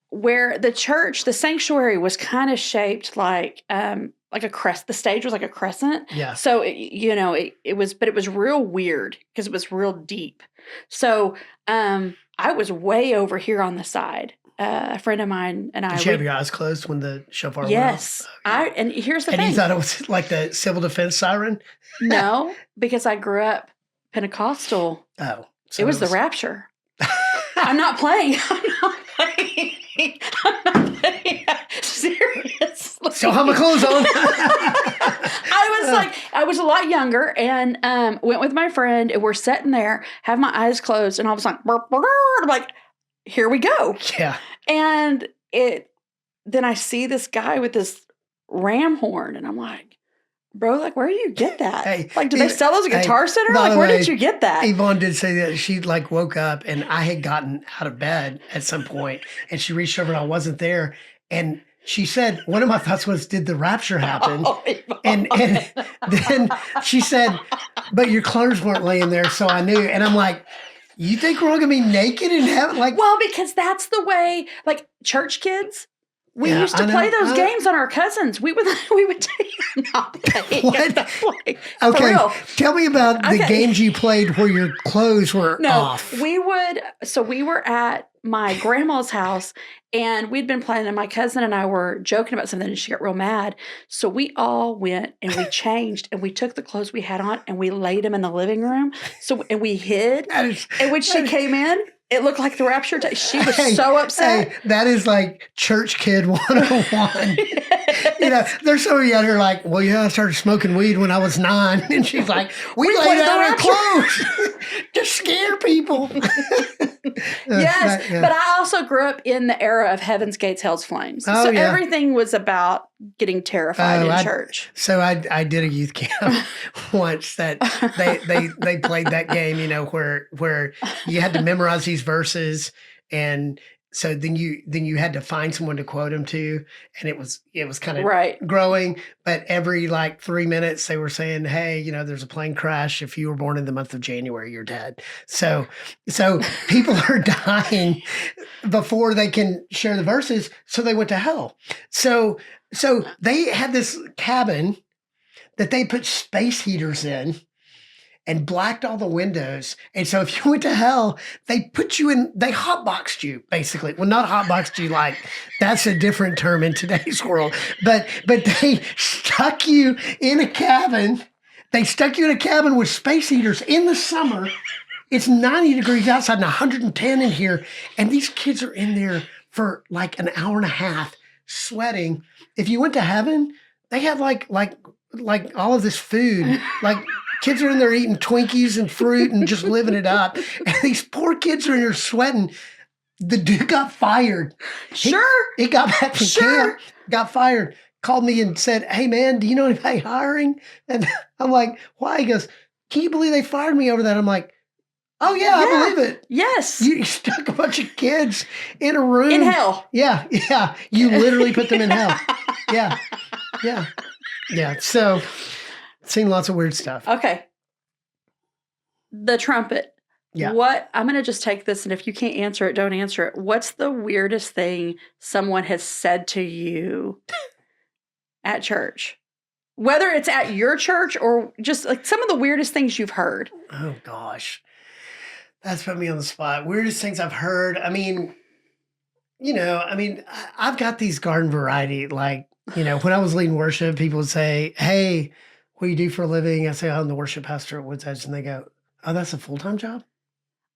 where the sanctuary was kind of shaped like a crest. The stage was like a crescent. Yeah. So it was real weird because it was real deep. So I was way over here on the side. A friend of mine and I. Did you have your eyes closed when the shofar went Yes. off? And here's the thing. And you thought it was like the civil defense siren? No, because I grew up Pentecostal. Oh. So it was the rapture. I'm not playing. Seriously. Still have my clothes on. I was a lot younger and went with my friend and we're sitting there, have my eyes closed, and all of a sudden, I'm like, here we go. Yeah. And then I see this guy with this ram horn and I'm like, bro, like, where do you get that? Hey, do they sell those at Guitar Center? Like, where did you get that? Yvonne did say that she woke up and I had gotten out of bed at some point and she reached over and I wasn't there. And she said, one of my thoughts was, did the rapture happen? Oh, and then she said, but your clothes weren't laying there. So I knew. And I'm like, You think we're all gonna be naked in heaven? Like, well, because that's the way, like church kids. We used to play those games on our cousins. We would take not play. What? For Okay, real. tell me about the games you played where your clothes were off. We were at my grandma's house, and we'd been playing, and my cousin and I were joking about something, and she got real mad. So we all went and we changed, and we took the clothes we had on, and we laid them in the living room. And we hid. And when she came in, it looked like the rapture. She was so upset. Hey, that is like church kid 101. You know, there's some of you out here like, well, yeah, I started smoking weed when I was 9. And she's like, we laid out our clothes to scare people. Yes, but I also grew up in the era of Heaven's Gates, Hell's Flames. So everything was about getting terrified in church. So I did a youth camp once that they played that game, you know, where you had to memorize these verses, and so then you had to find someone to quote them to, and it was kind of growing. But every like 3 minutes they were saying, hey, you know, there's a plane crash. If you were born in the month of January, you're dead. So people are dying before they can share the verses. So they went to hell. So they had this cabin that they put space heaters in and blacked all the windows. And so if you went to hell, they put you in, they hotboxed you, basically. Well, not hotboxed you like, that's a different term in today's world. But they stuck you in a cabin. They stuck you in a cabin with space heaters in the summer. It's 90 degrees outside and 110 in here. And these kids are in there for like an hour and a half sweating. If you went to heaven, they had like all of this food, like kids are in there eating Twinkies and fruit and just living it up. And these poor kids are in there sweating. The dude got fired. He got back to camp, got fired, called me and said, hey man, do you know anybody hiring? And I'm like, why? He goes, can you believe they fired me over that? I'm like, oh yeah, I believe it. Yes. You stuck a bunch of kids in a room. In hell. Yeah. You literally put them in hell. Yeah. So seen lots of weird stuff. Okay. The trumpet. Yeah. What, I'm going to just take this, and if you can't answer it, don't answer it. What's the weirdest thing someone has said to you at church? Whether it's at your church or just like some of the weirdest things you've heard. Oh gosh. That's put me on the spot. Weirdest things I've heard. I mean, I've got these garden variety, like, you know, when I was leading worship, people would say, hey, what do you do for a living? I say, I'm the worship pastor at Woods Edge. And they go, oh, that's a full-time job?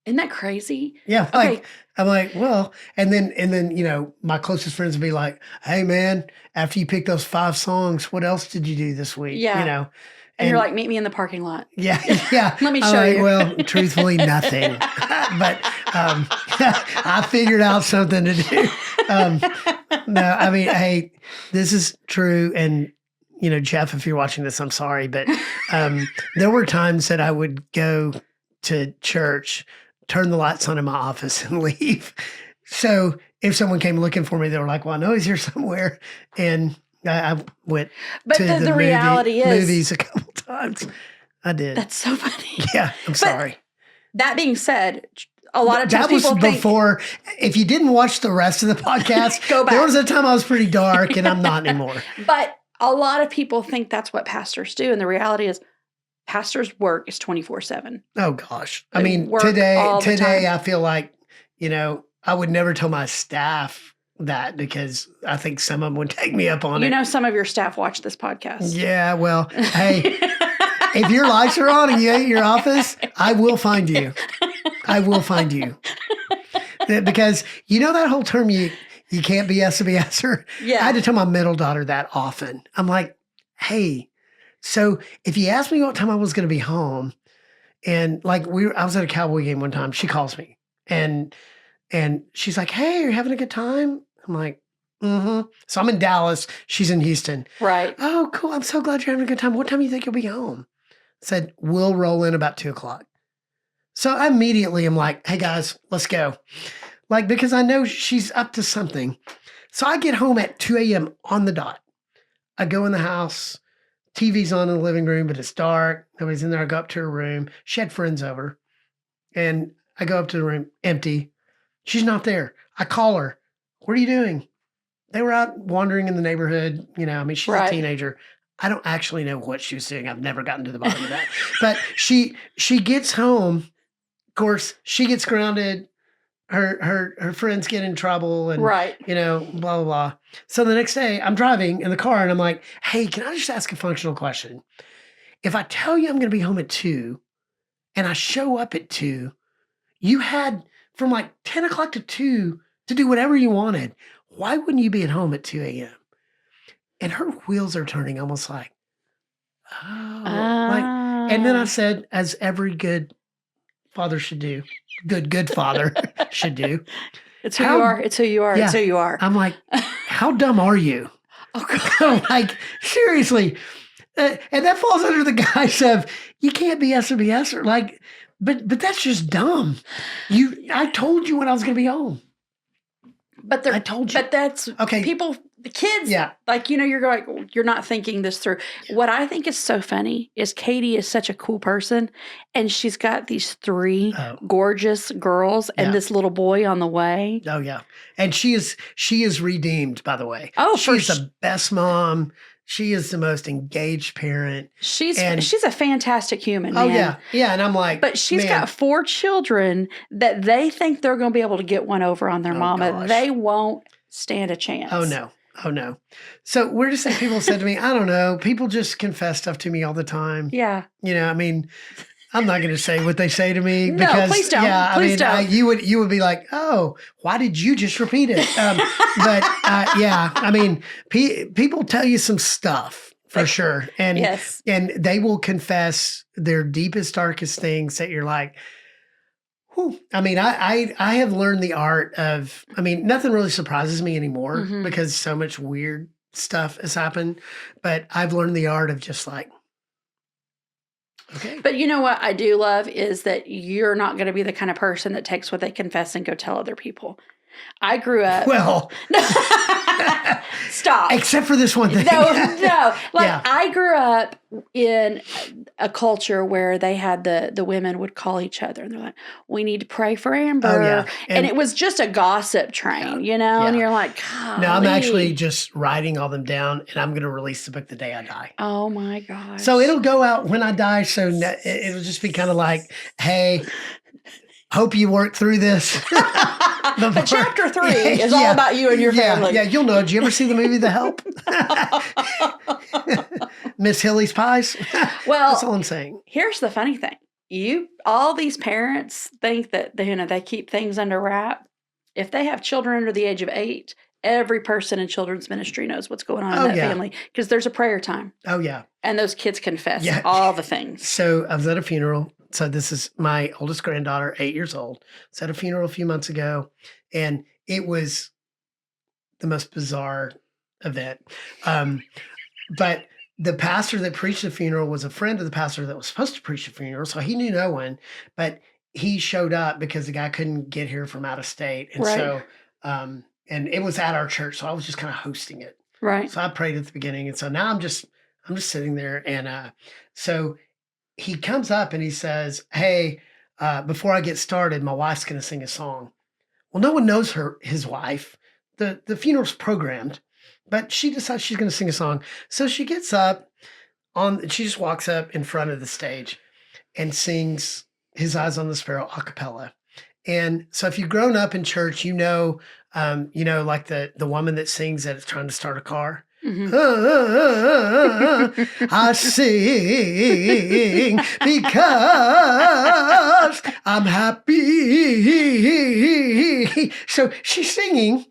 Isn't that crazy? Yeah. Okay. I'm like, well, and then, you know, my closest friends would be like, hey man, after you pick those 5 songs, what else did you do this week? Yeah. You know? And you're like, meet me in the parking lot. Yeah. Let me show you. Well, truthfully, nothing. But I figured out something to do. No, I mean, hey, this is true. And, you know, Jeff, if you're watching this, I'm sorry. But there were times that I would go to church, turn the lights on in my office and leave. So if someone came looking for me, they were like, well, I know he's here somewhere. And I went to the reality is movies a couple times. I did. That's so funny. Yeah, I'm sorry. That being said, a lot of times people think before. If you didn't watch the rest of the podcast, go back. There was a time I was pretty dark, and I'm not anymore. But a lot of people think that's what pastors do, and the reality is, pastors' work is 24/7. Oh gosh, I mean today I feel like, you know, I would never tell my staff that because I think some of them would take me up on it. You know, some of your staff watch this podcast. Yeah, well, hey, if your lights are on and you ain't in your office, I will find you. I will find you. Because you know that whole term, you can't BS a BSer? Yeah. I had to tell my middle daughter that often. I'm like, hey, so if you asked me what time I was going to be home, and like I was at a Cowboy game one time, she calls me and she's like, hey, are you having a good time? I'm like, mm-hmm. So I'm in Dallas. She's in Houston. Right. Oh, cool. I'm so glad you're having a good time. What time do you think you'll be home? I said, we'll roll in about 2:00. So I immediately am like, hey guys, let's go. Like, because I know she's up to something. So I get home at 2 a.m. on the dot. I go in the house. TV's on in the living room, but it's dark. Nobody's in there. I go up to her room. She had friends over. And I go up to the room, empty. She's not there. I call her. What are you doing? They were out wandering in the neighborhood. I mean, she's a teenager. I don't actually know what she was doing. I've never gotten to the bottom of that. But she gets home. Of course, she gets grounded. Her friends get in trouble and, blah, blah, blah. So the next day I'm driving in the car and I'm like, hey, can I just ask a functional question? If I tell you I'm going to be home at 2 and I show up at 2, you had from like 10 o'clock to 2 to do whatever you wanted. Why wouldn't you be at home at 2 a.m.? And her wheels are turning almost like, and then I said, as every good father should do, good father should do. It's who you are. It's who you are. It's who you are. I'm like, how dumb are you? Oh, God. Like, seriously. And that falls under the guise of, you can't be yes or be yes. Or like, but that's just dumb. I told you when I was going to be home. But I told you. But that's okay. People, the kids, like, you're not thinking this through. Yeah. What I think is so funny is Katie is such a cool person, and she's got these 3 gorgeous girls and this little boy on the way. Oh yeah, and she is redeemed, by the way. Oh, she's the best mom. She is the most engaged parent. She's a fantastic human. Man. Oh yeah, and I'm like, but she's got 4 children that they think they're going to be able to get one over on their mama. Gosh. They won't stand a chance. Oh no. So where do some people said to me, I don't know. People just confess stuff to me all the time. Yeah. I mean, I'm not going to say what they say to me no, because please don't. Yeah, please don't. You would be like, oh, why did you just repeat it? But yeah, I mean, people tell you some stuff for sure, and and they will confess their deepest, darkest things that you're like, whew. I mean, I have learned the art of. I mean, nothing really surprises me anymore because so much weird stuff has happened, but I've learned the art of just like. Okay. But you know what I do love is that you're not going to be the kind of person that takes what they confess and go tell other people. I grew up. Well, stop. Except for this one thing. No. Like I grew up in a culture where they had the women would call each other and they're like, "We need to pray for Amber," and it was just a gossip train, And you're like, "God." No, I'm actually just writing all them down, and I'm going to release the book the day I die. Oh my gosh! So it'll go out when I die. So it'll just be kind of like, "Hey, hope you work through this." But chapter 3 is all about you and your family. Yeah, you'll know. Did you ever see the movie The Help? Miss Hilly's Pies? Well, that's all I'm saying. Here's the funny thing. All these parents think that they keep things under wrap. If they have children under the age of 8, every person in children's ministry knows what's going on in that family because there's a prayer time. Oh, yeah. And those kids confess all the things. So I was at a funeral. So this is my oldest granddaughter, 8 years old. I was at a funeral a few months ago, and it was the most bizarre event. But the pastor that preached the funeral was a friend of the pastor that was supposed to preach the funeral, so he knew no one. But he showed up because the guy couldn't get here from out of state, and so and it was at our church, so I was just kind of hosting it. Right. So I prayed at the beginning, and so now I'm just sitting there, and so. He comes up and he says, "Hey, before I get started, my wife's going to sing a song." Well, no one knows his wife. The funeral's programmed, but she decides she's going to sing a song. So she gets up she just walks up in front of the stage and sings "His Eyes on the Sparrow" a cappella. And so if you've grown up in church, like the woman that sings that it's trying to start a car. Mm-hmm. I sing because I'm happy. So she's singing.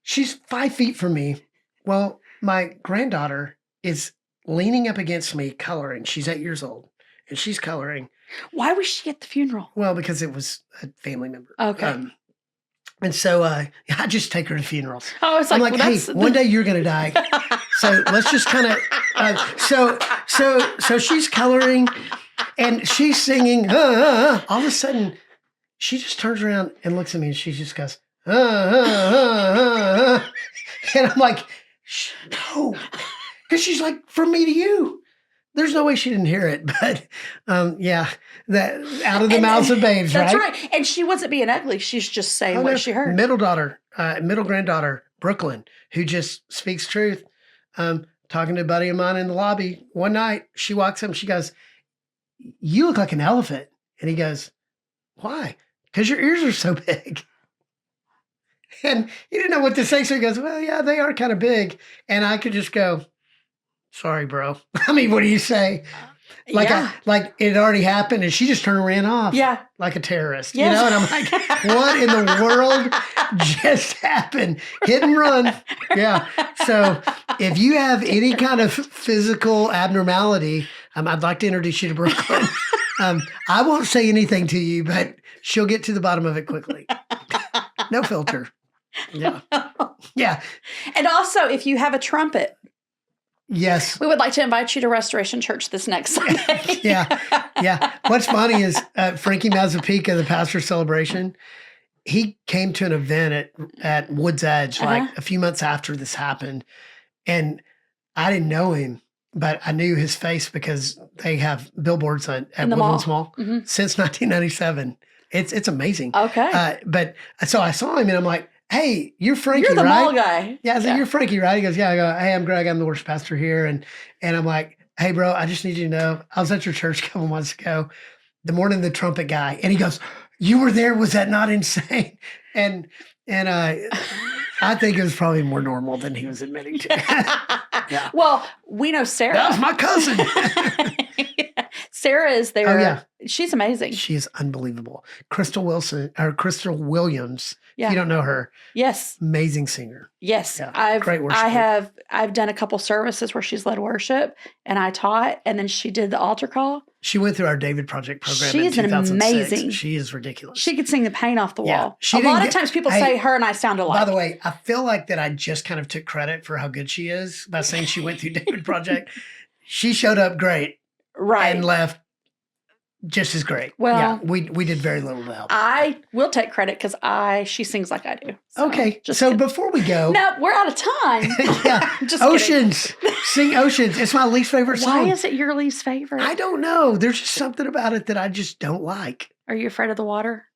She's 5 feet from me. Well, my granddaughter is leaning up against me, coloring. She's 8 years old, and she's coloring. Why was she at the funeral? Well, because it was a family member. Okay. And so I just take her to funerals. Oh, it's like, I'm like, hey, one day you're going to die. So let's just kind of, so she's coloring and she's singing. All of a sudden, she just turns around and looks at me and she just goes, and I'm like, no, because she's like, from me to you. There's no way she didn't hear it, but yeah, that out of the mouths of babes, that's right? That's right. And she wasn't being ugly. She's just saying what she heard. Middle granddaughter, Brooklyn, who just speaks truth. Talking to a buddy of mine in the lobby one night, she walks up, she goes, "You look like an elephant." And he goes, "Why?" "Because your ears are so big." And he didn't know what to say, so he goes, "Well, yeah, they are kind of big." And I could just go, "Sorry, bro." I mean, what do you say? Like, like it already happened, and she just turned and ran off. Yeah. Like a terrorist, you know? And I'm like, what in the world just happened? Hit and run. Yeah. So if you have any kind of physical abnormality, I'd like to introduce you to Brooklyn. I won't say anything to you, but she'll get to the bottom of it quickly. No filter. Yeah. Yeah. And also, if you have a trumpet, yes, we would like to invite you to Restoration Church this next Sunday. Yeah. What's funny is Frankie Mazzapica, the pastor's celebration, he came to an event at Woods Edge like a few months after this happened. And I didn't know him, but I knew his face because they have billboards at Woodlands Mall since 1997. It's amazing. Okay. But so I saw him and I'm like, "Hey, you're Frankie, You're the right?" mall guy. Yeah, I said, "You're Frankie, right?" He goes, "Yeah." I go, "Hey, I'm Greg. I'm the worship pastor here." And I'm like, "Hey, bro, I just need you to know, I was at your church a couple months ago, the morning the trumpet guy." And he goes, "You were there? Was that not insane?" And I think it was probably more normal than he was admitting to. Yeah. Well, we know Sarah. That was my cousin. Sarah is there. Oh, yeah. She's amazing. She is unbelievable. Crystal Williams. Yeah. If you don't know her. Yes. Amazing singer. Yes. Yeah. Great worship. I've done a couple services where she's led worship and I taught, and then she did the altar call. She went through our David Project program She's in 2006. amazing. She is ridiculous. She could sing the paint off the wall. A lot of times people say her and I sound alike. By the way, I feel like that I just kind of took credit for how good she is by saying she went through David Project. She showed up great. Right. And left just as great. Well, yeah, we did very little to help. I will take credit because she sings like I do. So, okay. So before we go. No, we're out of time. Yeah. Just Oceans. Kidding. Sing Oceans. It's my least favorite song. Why is it your least favorite? I don't know. There's just something about it that I just don't like. Are you afraid of the water?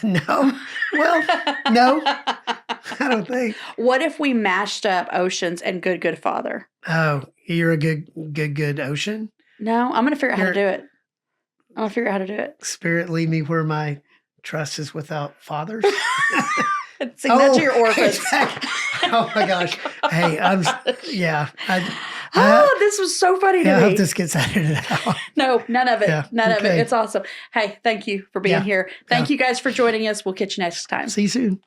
No. Well, no. I don't think. What if we mashed up Oceans and Good Father? Oh, you're a good ocean? No, I'm going to figure out how to do it. I'm going to figure out how to do it. Spirit, lead me where my trust is without fathers. Sing that to your orphans. Exactly. Oh my gosh. Hey, this was so funny to me. I hope this gets edited out. No, none of it. Yeah, none of it. It's awesome. Hey, thank you for being here. Thank you guys for joining us. We'll catch you next time. See you soon.